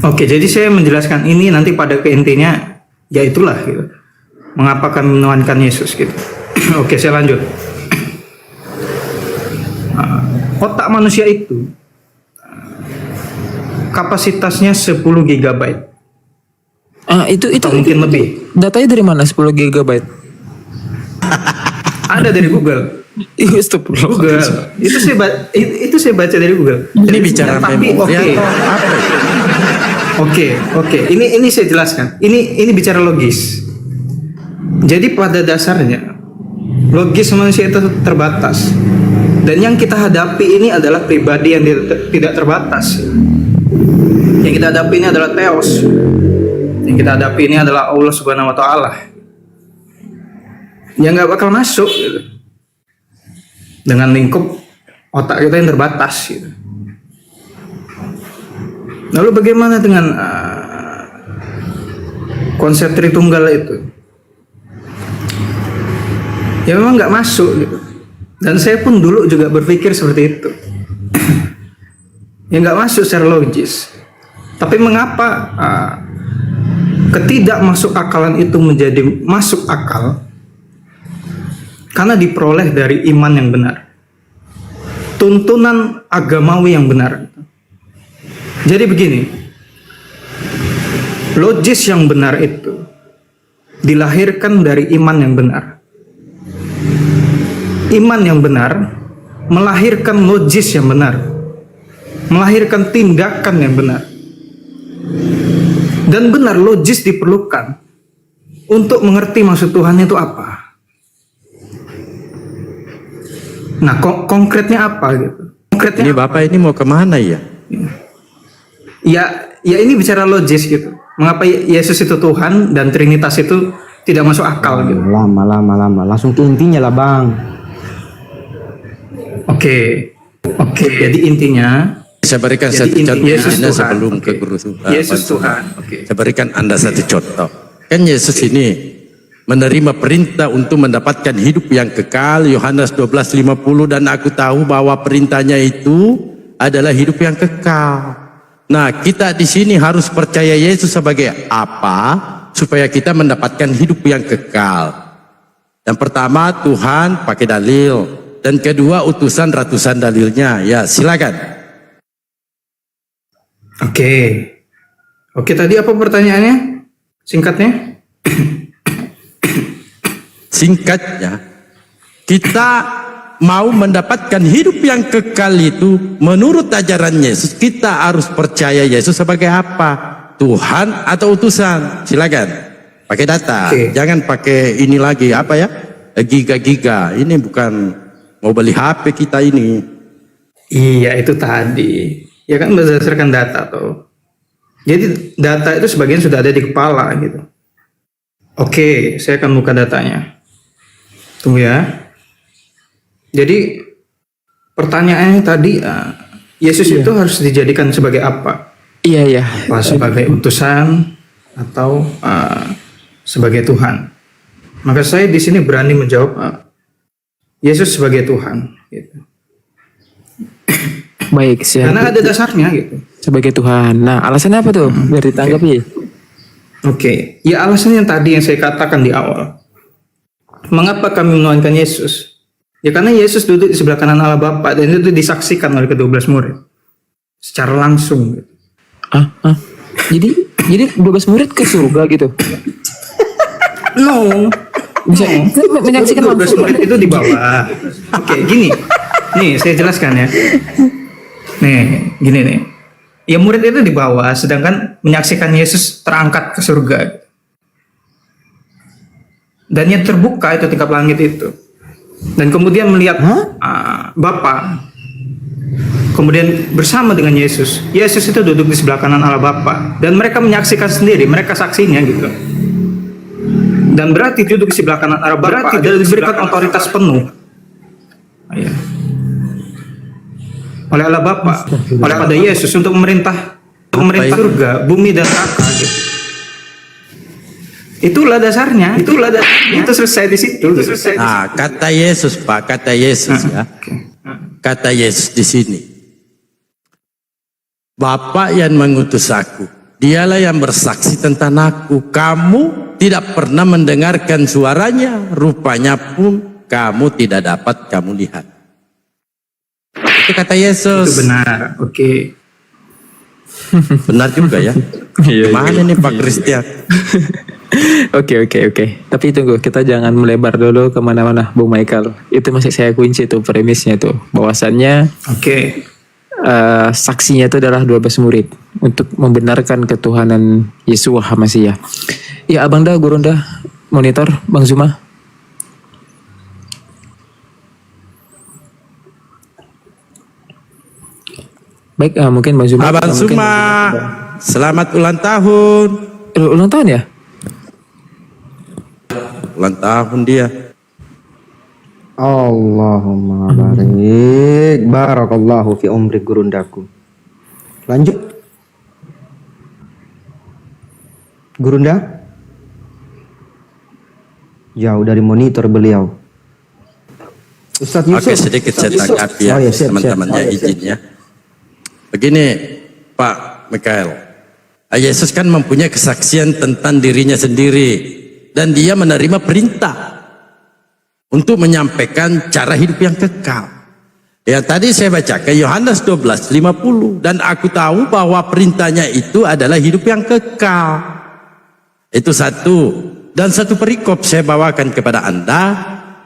Oke, jadi saya menjelaskan ini nanti pada ke intinya, ya itulah gitu. Mengapa kami menuhankan Yesus gitu. Oke, saya lanjut. Otak manusia itu kapasitasnya 10 GB. Itu Atau mungkin lebih. Datanya dari mana 10 GB? Ada dari Google. Astagfirullah. Google. Itu saya baca dari Google. Ini bicara tapi memori oke. Oke. Ini saya jelaskan. Ini bicara logis. Jadi pada dasarnya logis manusia itu terbatas. Dan yang kita hadapi ini adalah pribadi yang tidak terbatas. Yang kita hadapi ini adalah Theos. Yang kita hadapi ini adalah Allah Subhanahu wa taala. Yang nggak bakal masuk gitu. Dengan lingkup otak kita yang terbatas gitu. Lalu bagaimana dengan konsep Tritunggal itu? Ya memang nggak masuk gitu. Dan saya pun dulu juga berpikir seperti itu. Ya nggak masuk secara logis. Tapi mengapa ketidakmasuk akalan itu menjadi masuk akal? Karena diperoleh dari iman yang benar, tuntunan agamawi yang benar. Jadi begini, logis yang benar itu dilahirkan dari iman yang benar. Iman yang benar melahirkan logis yang benar, melahirkan tindakan yang benar. Dan benar, logis diperlukan untuk mengerti maksud Tuhan itu apa. Nah, konkretnya apa gitu? Konkretnya Ini Bapak ini mau kemana ya? ya ini bicara logis gitu. Mengapa Yesus itu Tuhan dan Trinitas itu tidak masuk akal gitu? Lama. Langsung ke intinya lah bang. Oke. Jadi intinya Saya berikan Jadi satu inti contoh Yesus Anda Tuhan. sebelum Oke. ke guru Yesus Pak Tuhan. Suma. Oke. Saya berikan Anda satu contoh. Kan Yesus ini menerima perintah untuk mendapatkan hidup yang kekal, Yohanes 12:50, dan aku tahu bahwa perintahnya itu adalah hidup yang kekal. Nah, kita di sini harus percaya Yesus sebagai apa supaya kita mendapatkan hidup yang kekal. Yang pertama, Tuhan pakai dalil, dan kedua, utusan ratusan dalilnya. Ya, silakan. Oke, tadi apa pertanyaannya? Singkatnya? Singkatnya, kita mau mendapatkan hidup yang kekal itu menurut ajaran Yesus, kita harus percaya Yesus sebagai apa? Tuhan atau utusan? Silakan. Pakai data. Oke. Jangan pakai ini lagi apa ya? Giga-giga. Ini bukan mau beli HP kita ini. Iya, itu tadi. Ya kan berdasarkan data tuh. Jadi data itu sebagian sudah ada di kepala gitu. Oke, saya akan buka datanya. Tunggu ya. Jadi pertanyaannya tadi, Yesus itu harus dijadikan sebagai apa? Iya. Apa sebagai utusan atau sebagai Tuhan? Maka saya di sini berani menjawab Yesus sebagai Tuhan. Gitu. Baik, Karena ada dasarnya gitu. sebagai Tuhan. Nah, alasannya apa tuh? Biar ditanggapi. Oke, ya alasan yang tadi yang saya katakan di awal. Mengapa kami menuhankan Yesus? Ya karena Yesus duduk di sebelah kanan Allah Bapa dan itu disaksikan oleh ke-12 murid secara langsung. Gitu. Jadi 12 murid ke surga gitu. No, Bisa menyaksikan 12 langsung. murid itu di bawah. Oke, gini. Nih, saya jelaskan ya. Nih, gini nih. Ya murid itu di bawah, sedangkan menyaksikan Yesus terangkat ke surga. Dan yang terbuka itu tingkap langit itu. Dan kemudian melihat Bapa. Kemudian bersama dengan Yesus. Yesus itu duduk di sebelah kanan Allah Bapa. Dan mereka menyaksikan sendiri, mereka saksinya gitu. Dan berarti duduk di sebelah kanan Allah Bapa dan diberikan otoritas penuh. Ya. Oleh Allah Bapa, oleh pada Yesus untuk memerintah surga, bumi dan neraka gitu. Itulah dasarnya. Itu selesai di situ. Nah, kata Yesus Pak, kata Yesus ya. Kata Yesus di sini. Bapa yang mengutus aku, dialah yang bersaksi tentang aku. Kamu tidak pernah mendengarkan suaranya, rupanya pun kamu tidak dapat kamu lihat. Itu kata Yesus. Itu benar. Oke. Benar juga ya. Mana nih Pak Christian? Oke. Tapi tunggu, kita jangan melebar dulu kemana-mana, Bung Michael. Itu masih saya kunci tuh premisnya tuh. Bahwasannya Oke. saksinya itu adalah 12 murid untuk membenarkan ketuhanan Yeshua HaMashiach. Ya, Abang dah, Guru dah, monitor, Bang Zuma. Baik, mungkin Bang Zuma. Abang mungkin Suma, selamat ulang tahun. Ulang tahun ya? Ulang tahun dia. Allahumma barik. Barakallahu fi umri gurundaku. Lanjut. Gurunda? Jauh dari monitor beliau. Ustadz Yusuf. Oke, sedikit saya tanggapi ya, Oh, ya, siap, teman-temannya siap. izin ya. Begini, Pak Mikael. Yesus kan mempunyai kesaksian tentang dirinya sendiri. Dan dia menerima perintah untuk menyampaikan cara hidup yang kekal. Ya tadi saya baca ke Yohanes 12:50. Dan aku tahu bahwa perintahnya itu adalah hidup yang kekal. Itu satu. Dan satu perikop saya bawakan kepada Anda.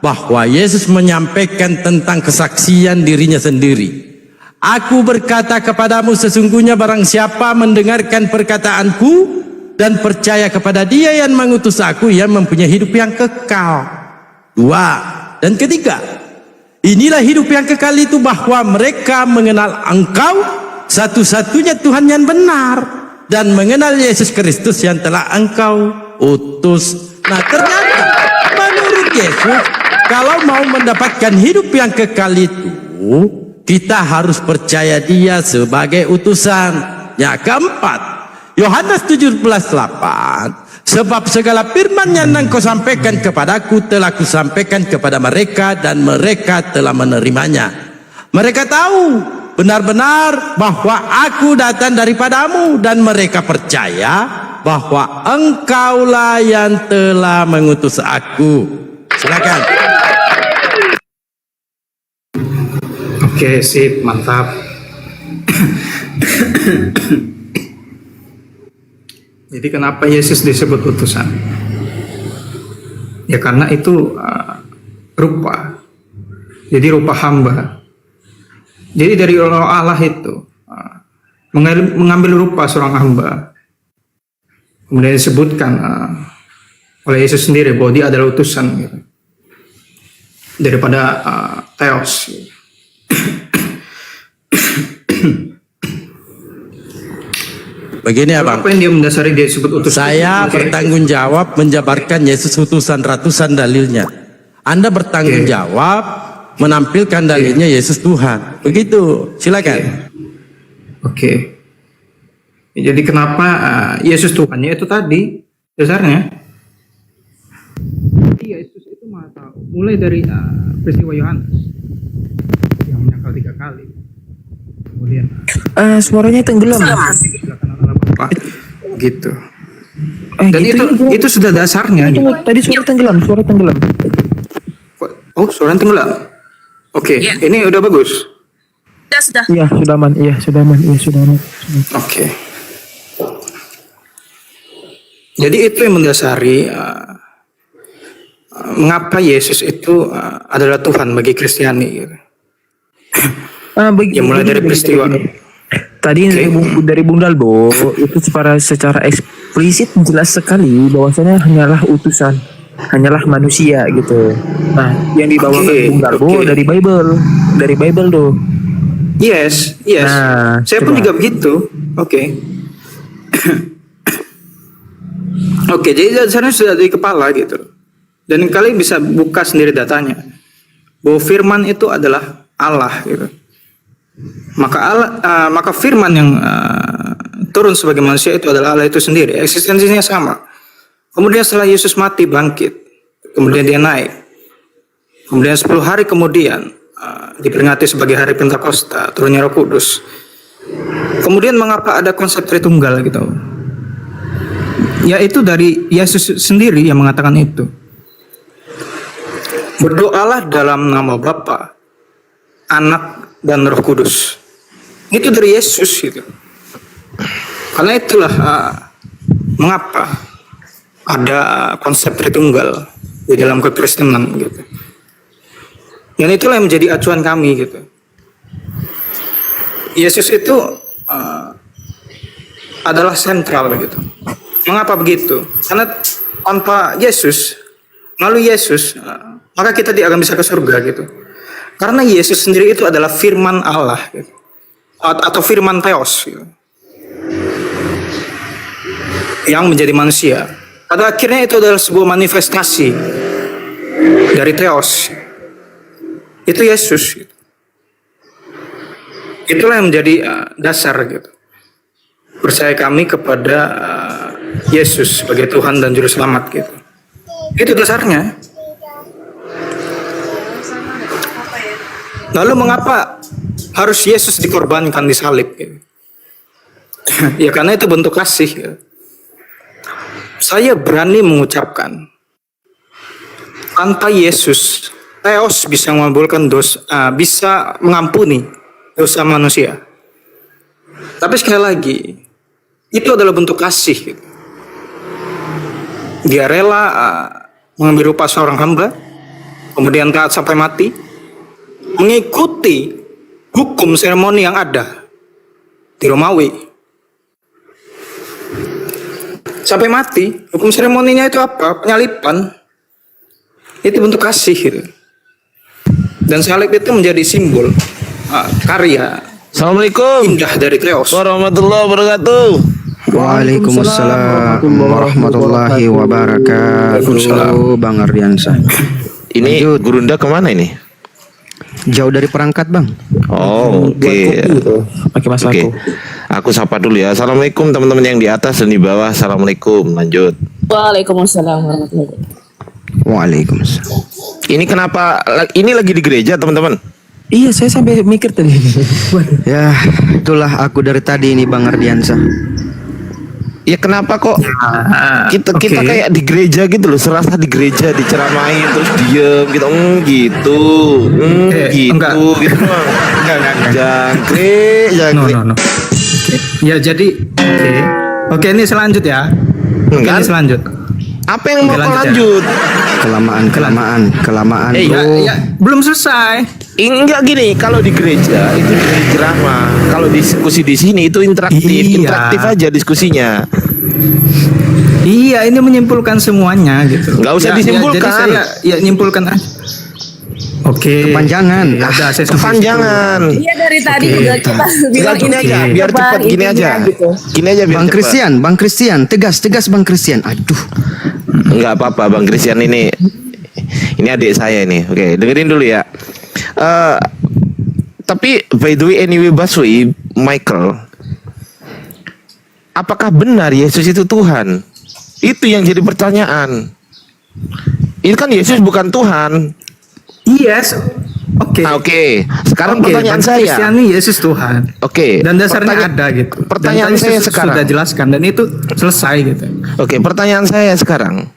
bahwa Yesus menyampaikan tentang kesaksian dirinya sendiri. Aku berkata kepadamu, sesungguhnya barang siapa mendengarkan perkataanku dan percaya kepada Dia yang mengutus aku, ia mempunyai hidup yang kekal. 2 dan ketiga, inilah hidup yang kekal itu, bahwa mereka mengenal Engkau satu-satunya Tuhan yang benar, dan mengenal Yesus Kristus yang telah Engkau utus. Nah, ternyata menurut Yesus, kalau mau mendapatkan hidup yang kekal itu, kita harus percaya Dia sebagai utusan. Yang keempat, Yohanes 17:8, sebab segala firman yang Engkau sampaikan kepadaku telah kusampaikan kepada mereka, dan mereka telah menerimanya. Mereka tahu benar-benar bahwa aku datang daripadamu, dan mereka percaya bahwa Engkaulah yang telah mengutus aku. Silakan. Oke, sip, mantap. Jadi kenapa Yesus disebut utusan? Ya karena itu rupa. Jadi rupa hamba. Jadi dari roh Allah itu mengambil rupa seorang hamba. Kemudian disebutkan oleh Yesus sendiri bahwa Dia adalah utusan gitu. Daripada Theos. Begini abang, Apa yang dia mendasari dia disebut utusan? saya bertanggung jawab menjabarkan Yesus utusan, ratusan dalilnya. Anda bertanggung jawab menampilkan dalilnya Yesus Tuhan. Begitu, silakan. Oke. Jadi kenapa Yesus Tuhannya itu tadi dasarnya? Yesus itu Maha Tahu. Mulai dari peristiwa Yohanes yang menyangkal 3 kali. Kemudian Suaranya tenggelam. gitu. Dan itu sudah dasarnya. Gitu. Tadi suara tenggelam. Oh, suara tenggelam. Oke, ini udah bagus. Sudah. Iya, sudah aman. Oke. Jadi itu yang mendasari mengapa Yesus itu adalah Tuhan bagi Kristiani. Gitu. Ya mulai dari peristiwa. Tadi dari Bung Dalbo itu secara eksplisit jelas sekali bahwasanya hanyalah utusan, hanyalah manusia gitu. Nah, yang dibawakan Bung Dalbo dari Bible tuh. Yes. Nah, Saya pun juga begitu. Oke. Oke, jadi dasarnya sudah di kepala gitu. Dan kalian bisa buka sendiri datanya. Bahwa firman itu adalah Allah gitu. Maka firman yang turun sebagai manusia itu adalah Allah itu sendiri. Eksistensinya sama. Kemudian setelah Yesus mati bangkit. Kemudian dia naik. Kemudian 10 hari kemudian diperingati sebagai hari Pentakosta, turunnya Roh Kudus. Kemudian mengapa ada konsep Tritunggal gitu? Yaitu dari Yesus sendiri yang mengatakan itu. Berdoalah dalam nama Bapa, Anak, dan Roh Kudus. Itu dari Yesus gitu. Karena itulah mengapa ada konsep Tritunggal di dalam kekristenan gitu. Dan itulah yang menjadi acuan kami gitu. Yesus itu adalah sentral gitu. Mengapa begitu? Karena tanpa Yesus, melalui Yesus, maka kita tidak akan bisa ke surga gitu. Karena Yesus sendiri itu adalah firman Allah gitu. Atau firman Theos gitu. Yang menjadi manusia. Pada akhirnya itu adalah sebuah manifestasi dari Theos. Itu Yesus gitu. Itulah yang menjadi dasar gitu. Percaya kami kepada Yesus sebagai Tuhan dan Juru Selamat gitu. Itu dasarnya. Lalu mengapa harus Yesus dikorbankan di salib gitu? Ya karena itu bentuk kasih gitu. Saya berani mengucapkan tanpa Yesus Theos bisa mengabulkan dosa, bisa mengampuni dosa manusia. Tapi sekali lagi, itu adalah bentuk kasih. Dia rela mengambil rupa seorang hamba, kemudian taat sampai mati, mengikuti hukum seremoni yang ada di Romawi. Sampai mati, hukum seremoninya itu apa? Penyaliban. Itu bentuk kasih gitu. Dan salib itu menjadi simbol karya Assalamualaikum indah dari Theos. warahmatullahi wabarakatuh. Waalaikumsalam warahmatullahi wabarakatuh. Bang Ardiansa. Ini Gurunda kemana ini? Jauh dari perangkat, Bang. Oh, oke. Pakai mas Oke. aku. Aku sapa dulu ya. Assalamualaikum teman-teman yang di atas dan di bawah. Assalamualaikum. Lanjut. Waalaikumsalam warahmatullahi wabarakatuh. Waalaikumsalam. Ini kenapa? Ini lagi di gereja teman-teman. Iya, saya sampai mikir tadi. Ya, itulah aku dari tadi ini, Bang Ardiansa. Ya kenapa kok kita oke. kayak di gereja gitu loh, serasa di gereja diceramain terus diem gitu, gitu, gitu, enggak. gitu. Enggak. Jangkrik, jangkrik. No. Oke. Ya jadi oke ini selanjut ya. Oke, Enggak. ini selanjut. Apa yang mau Oke, kau lanjut ya. lanjut? Kelamaan, Iya, bro. Ya, belum selesai. Enggak gini, kalau di gereja itu ceramah, kalau diskusi di sini itu interaktif, Iya. interaktif aja diskusinya. Iya, ini menyimpulkan semuanya gitu. Nggak usah Ya, disimpulkan. jadi saya nyimpulkan aja. Oke. Kepanjangan. Ya udah, saya sampai Kepanjangan. Iya dari tadi udah kita Enggak bilang gini ini aja, biar apa, cepat gini ininya aja. gitu. Gini aja biar Bang cepat. Christian, tegas Bang Christian. Aduh. Enggak apa-apa Bang Christian ini adik saya ini. Oke, dengerin dulu ya. Tapi by the way anyway Baswi, Michael, apakah benar Yesus itu Tuhan? Itu yang jadi pertanyaan. Ini kan Yesus bukan Tuhan. Yes. Oke. Oke. Sekarang Oke, pertanyaan Bang saya. Kristiani Yesus Tuhan. Oke. Dan dasarnya ada gitu. Pertanyaan dan tadi saya sekarang. sudah jelaskan dan itu selesai gitu. Oke, pertanyaan saya sekarang.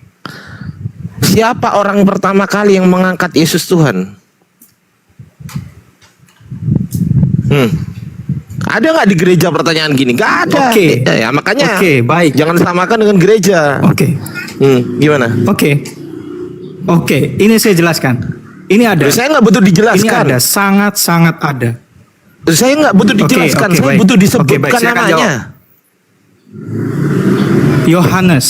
Siapa orang pertama kali yang mengangkat Yesus Tuhan? Ada nggak di gereja pertanyaan gini? Gak ada. Oke. Ya, makanya. Oke, baik. Jangan samakan dengan gereja. Oke. Gimana? Oke, ini saya jelaskan. Ini ada. Loh, saya nggak butuh dijelaskan. Ini ada, sangat ada. Saya nggak butuh dijelaskan. Oke, saya baik. butuh disebutkan Oke, baik, saya akan namanya. Yohanes.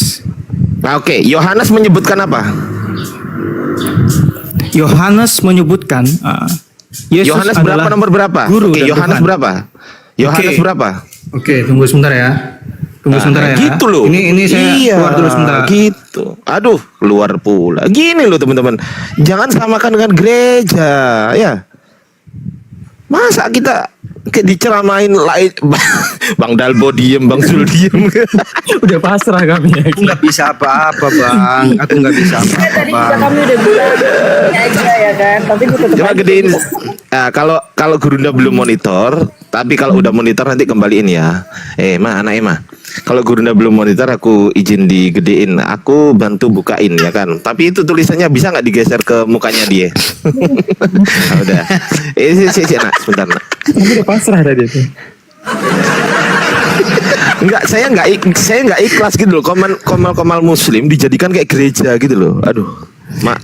Oke, Yohanes menyebutkan apa? Yohanes menyebutkan Yesus Yohanes adalah berapa, nomor berapa? Guru Oke, dan Yohanes Tuhan. berapa? Yohanes Oke. berapa? Oke, tunggu sebentar ya. Tunggu sebentar ya. Gitu loh. Ini saya keluar dulu sebentar. Gitu. Aduh, keluar pula. Gini loh teman-teman. Jangan samakan dengan gereja, ya. Masa kita kayak diceramain lain. Bang Dalbo diem, Bang Sul diem. Udah pasrah kami ya. Nggak bisa apa-apa, Bang. Aku nggak bisa apa-apa, Tadi Bang. juga kami udah bilang ini aja ya kan, tapi gue tetap Coba aja gedein. gitu. Kalau Gurunda belum monitor, tapi kalau udah monitor nanti kembaliin ya. Anak Emma. Kalau Gurunda belum monitor, aku izin digedein. Aku bantu bukain ya kan. Tapi itu tulisannya bisa nggak digeser ke mukanya dia? Udah. Nak, sebentar nak. Kami udah pasrah tadi itu. Enggak, saya nggak ikhlas gitu loh. Komal Muslim dijadikan kayak gereja gitu loh. Aduh, mak.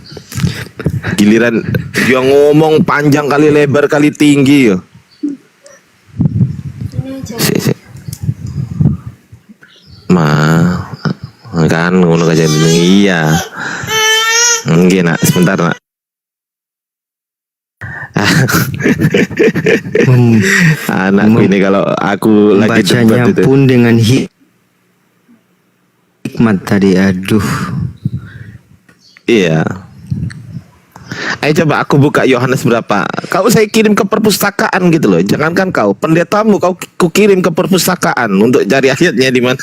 Giliran dia ngomong panjang kali lebar kali tinggi yo. Kan ngono aja iya. Nggih nak, sebentar nak. Anakku ini kalau aku lagi Bacanya debat itu. pun dengan hikmat tadi. Aduh. Iya. Ayo coba aku buka Yohanes berapa. Kau saya kirim ke perpustakaan gitu loh. Jangankan kau, pendetamu kau kirim ke perpustakaan untuk cari ayatnya di mana.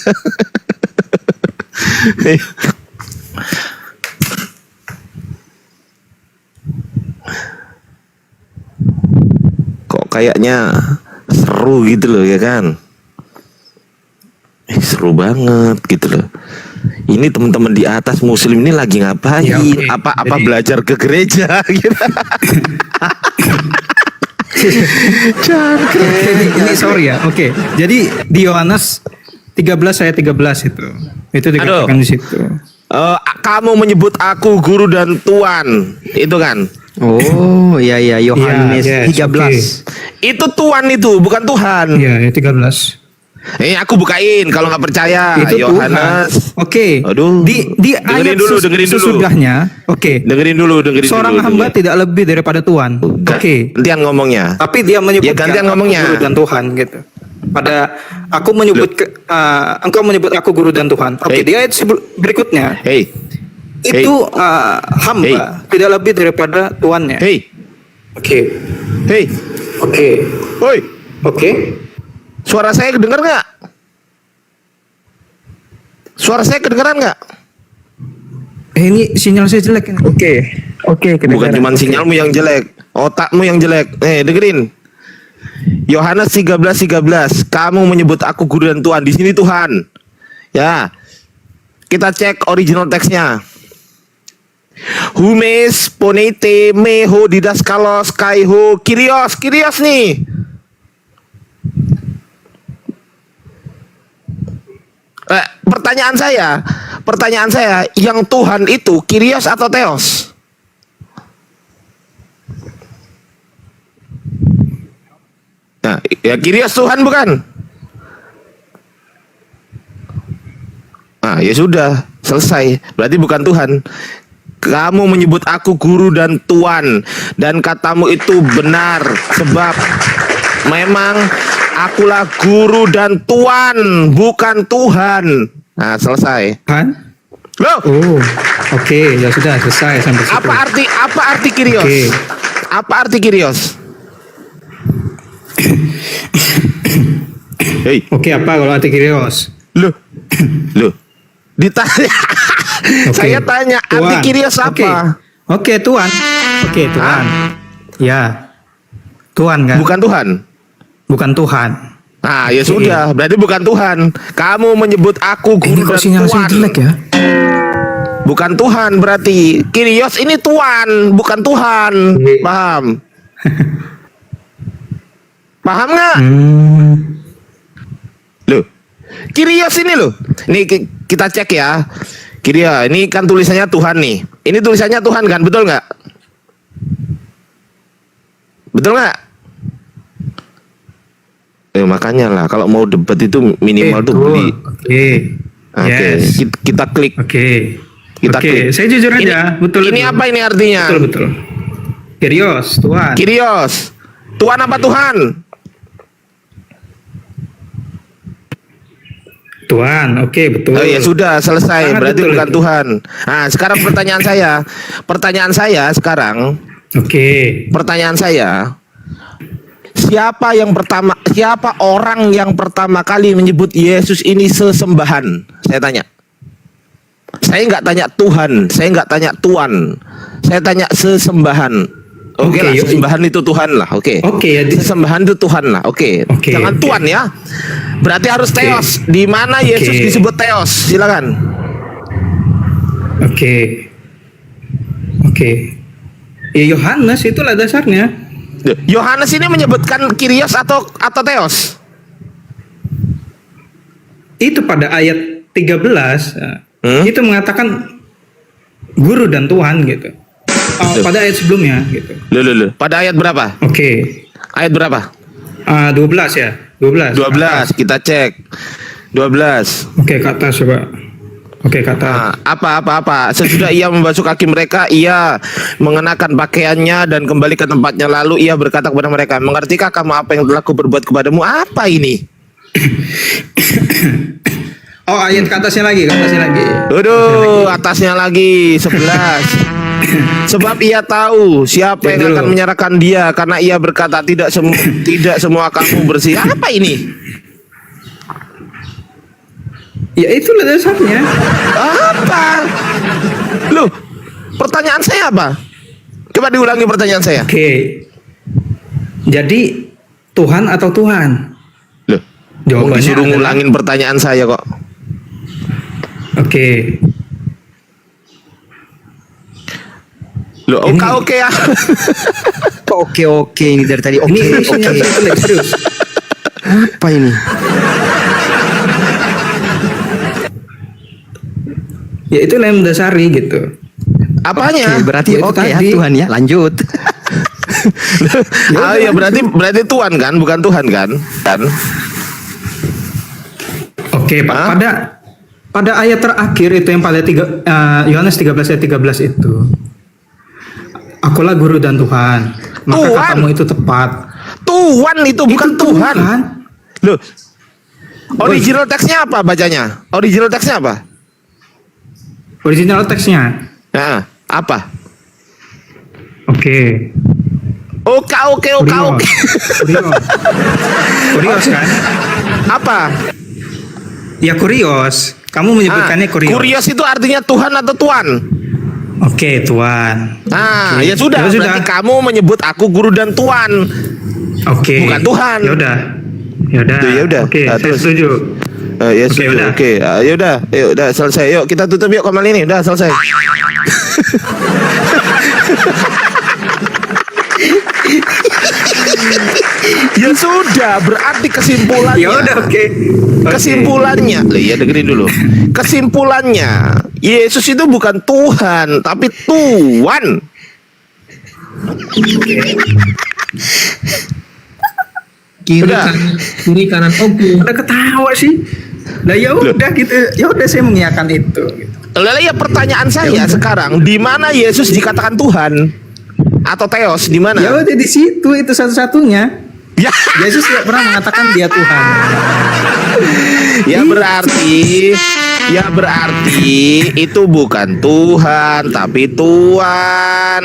Kok kayaknya seru gitu loh ya kan. Seru banget gitu loh. Ini teman-teman di atas Muslim ini lagi ngapain? Ya, oke. Apa Jadi- belajar ke gereja gitu. Ini sorry ya. Oke. Jadi di Yohanes 13 ayat 13 itu. Itu dikatakan di situ. kamu menyebut aku guru dan tuan. Itu kan. Oh, iya Yohanes Iya, yes, 13. Itu tuan itu, bukan Tuhan. Iya, 13. Aku bukain kalau nggak percaya. Itu Yohanes. Tuhan. Oke. Aduh. Di ayat dengerin dulu. sesudahnya, oke. Dengerin dulu. Seorang hamba tidak lebih daripada Tuhan. Oke. Gantian ngomongnya. Tapi dia menyebutkan Ya, gantian ngomongnya. aku guru dan Tuhan gitu. Pada aku menyebut engkau menyebut aku guru dan Tuhan. Oke, Hey. di ayat berikutnya Hei, itu hamba tidak lebih daripada tuannya. hei, Oke. hei, Oke. woi. Oke. Suara saya kedengar nggak? Suara saya kedengaran nggak? Ini sinyal saya jelek ini. Oke, Bukan cuma sinyalmu yang jelek, otakmu yang jelek. Dengerin. Yohanes 13:13. Kamu menyebut aku guru dan Tuhan. Di sini Tuhan. Ya. Kita cek original teksnya. Humes ponete meho didaskalos kaiho Kyrios nih. Pertanyaan saya, yang Tuhan itu Kyrios atau Theos? Nah, ya Kyrios Tuhan bukan? Nah, ya sudah, selesai. Berarti bukan Tuhan. Kamu menyebut aku guru dan tuan, dan katamu itu benar, sebab memang akulah guru dan tuan, bukan Tuhan. Nah, selesai. Tuhan? Loh, Oh, oke, ya sudah selesai sampai situ. apa arti Kyrios? Oke. Apa arti Kyrios? Hei, Oke, apa kalau arti Kyrios? loh. Ditanya. Oke. Saya tanya arti Tuhan. Kyrios apa? Oke, Tuhan. Oke, Tuhan. Ya. Tuhan kan? Bukan Tuhan. Bukan Tuhan. Nah, ya sudah, berarti bukan Tuhan. Kamu menyebut aku Ini guru kok dan sinyal saya tuan. jelek ya? Bukan Tuhan berarti. Kyrios ini tuan, bukan Tuhan. Paham? Paham nggak? Loh, Kyrios ini loh. Ini kita cek ya. Kyrios, ini kan tulisannya Tuhan nih. Ini tulisannya Tuhan kan, betul nggak? Betul nggak? Makanya lah, kalau mau debat itu minimal tuh beli. Oke. Oke, Yes. kita klik. Oke. Kita Oke, klik. saya jujur aja, betul. Ini apa ini artinya? Betul. Kyrios, Tuhan. Kyrios. Tuhan apa Tuhan? Tuhan, oke, betul. Oh ya sudah selesai. Sangat Berarti betul bukan itu. Tuhan. Nah, sekarang pertanyaan saya sekarang. Oke. Pertanyaan saya, siapa orang yang pertama kali menyebut Yesus ini sesembahan? Saya tanya. Saya nggak tanya Tuhan, saya nggak tanya Tuan, saya tanya sesembahan. Oke lah, yuk. sesembahan itu Tuhan lah, oke. Oke, ya, Sesembahan itu Tuhan lah, oke. Oke, Jangan oke. Tuan ya. Berarti harus Oke. Theos. Di mana Yesus Oke. disebut Theos? Silakan. Oke. Oke. Ya Yohanes itulah dasarnya. Yohanes ini menyebutkan Kyrios atau Theos? Itu pada ayat 13 itu mengatakan guru dan Tuhan gitu. Pada ayat sebelumnya gitu. Loh. Pada ayat berapa? Oke. Ayat berapa? 12 ya. 12. 12. Kita cek. 12. Oke, kata coba. Oke, kata. Nah, apa. Sesudah ia membasuh kaki mereka, ia mengenakan pakaiannya dan kembali ke tempatnya. Lalu ia berkata kepada mereka, mengertikah kamu apa yang telah aku berbuat kepadamu? Apa ini? Oh, ayat ke atasnya lagi. Aduh, atasnya lagi 11. Sebab ia tahu siapa yang Dulu. akan menyerahkan dia, karena ia berkata tidak semua kamu bersih. Apa ini? Ya itulah dasarnya. Apa? Loh, pertanyaan saya apa? Coba diulangi pertanyaan saya. Oke. Jadi Tuhan atau Tuhan? Loh, Jawabannya disuruh adalah- ngulangin pertanyaan saya kok. Oke. Loh, oke ya. Oke ini dari tadi. Oke. Ini sinyal saya jelek, serius. Apa ini? Ya itulah yang mendasari gitu. Apanya? Berarti Ya, itu oke ya tadi. Tuhan ya. Lanjut. Ah ya berarti Tuhan kan, bukan Tuhan kan? Kan? Oke, Pak. Hah? Pada ayat terakhir itu yang pada Yohanes 13 ayat 13 itu. Akulah guru dan Tuhan. Maka Tuhan. katamu itu tepat. Tuhan itu bukan Itu Tuhan. Tuhan. Loh. Original teksnya apa bacanya? Original teksnya apa? Original teksnya. Nah, apa? Oke. Oke. Kurios kan? Apa? Ya kurios. Kamu menyebutkannya kurios. Kurios itu artinya Tuhan atau Tuan? Oke, Tuhan. Nah, Oke. ya sudah. Ya Berarti kamu menyebut aku guru dan Tuan. Oke. Bukan Tuhan. Ya udah. Ya udah. Oke, Nah, saya terus. setuju. Ya Oke, sudah. udah. Oke. Ya udah. Yuk, udah selesai. Yuk kita tutup yuk Kamal ini. Udah selesai. Ya sudah, berarti kesimpulannya. Ya udah, oke. Kesimpulannya, ya dengerin dulu. Kesimpulannya, Yesus itu bukan Tuhan, tapi Tuan. Udah. Kiri kanan oke. Udah ketawa sih. Nah ya udah gitu. Ya udah saya mengiyakan itu. Gitu. Lalu ya pertanyaan saya sekarang, di mana Yesus dikatakan Tuhan atau Theos? Di mana? Ya udah di situ itu satu-satunya. Ya, Yesus tidak pernah mengatakan dia Tuhan. ya berarti itu bukan Tuhan tapi Tuan.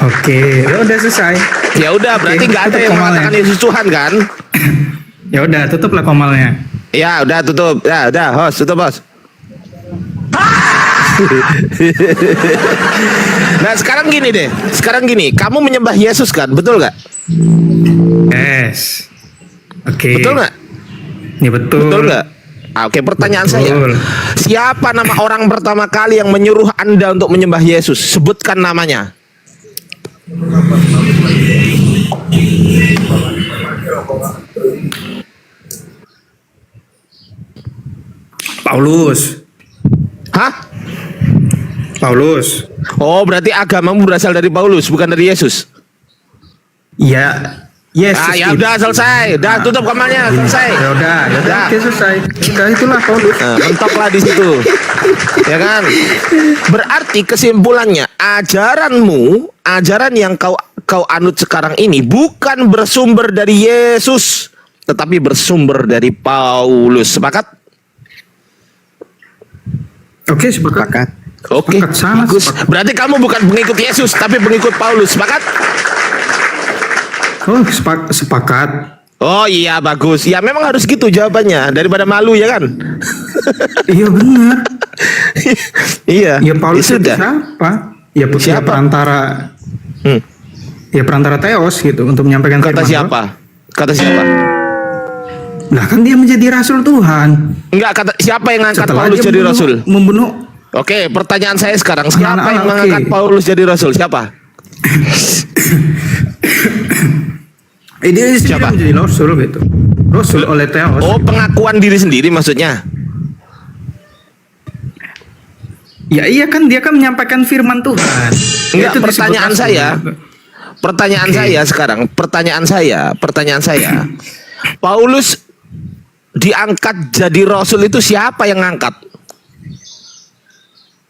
Oke, ya udah selesai. Ya udah, berarti nggak ada tutup yang komalnya. mengatakan Yesus Tuhan kan? Ya udah, tutuplah komalnya. Ya udah tutup. Ya udah, host tutup host. Nah sekarang gini deh. Sekarang gini, kamu menyembah Yesus kan? Betul nggak? Yes. Oke. Betul nggak? Ya betul. Betul nggak? Oke, pertanyaan Betul. saya. Siapa nama orang pertama kali yang menyuruh Anda untuk menyembah Yesus? Sebutkan namanya. Paulus. Hah? Paulus. Oh, berarti agamamu berasal dari Paulus, bukan dari Yesus. Ya. Yesus. Ah, ya udah selesai. Udah tutup kamarnya, selesai. Ya udah. Udah. Oke, selesai. Udah itulah Paulus. Mentoklah di situ. Ya kan? Berarti kesimpulannya, ajaran yang kau anut sekarang ini bukan bersumber dari Yesus, tetapi bersumber dari Paulus. Sepakat? Oke, sepakat. Oke, Sepakat, sangat bagus. sepakat. Berarti kamu bukan pengikut Yesus, tapi pengikut Paulus. Sepakat? Oh, sepakat. Oh iya, bagus. Ya memang harus gitu jawabannya, daripada malu ya kan? Iya benar. Iya. Ya Paulus Ya itu sudah. siapa? Ya Siapa? perantara. Hmm. Ya perantara Theos gitu untuk menyampaikan Kata firman siapa? Kata siapa? Lah kan dia menjadi rasul Tuhan. Enggak, kata siapa yang ngangkat Setelah Paulus dia jadi membunuh- rasul? Membunuh. Oke, pertanyaan saya sekarang, siapa Anak-anak, yang oke. mengangkat Paulus jadi rasul? Siapa? Dia sendiri Siapa? menjadi rasul gitu. Rasul oleh Theos. Oh, pengakuan diri sendiri maksudnya. Ya iya kan dia kan menyampaikan firman Tuhan. Enggak, Itu disebut pertanyaan rasul. saya. Pertanyaan Oke. saya sekarang, pertanyaan saya. Paulus diangkat jadi rasul itu siapa yang ngangkat?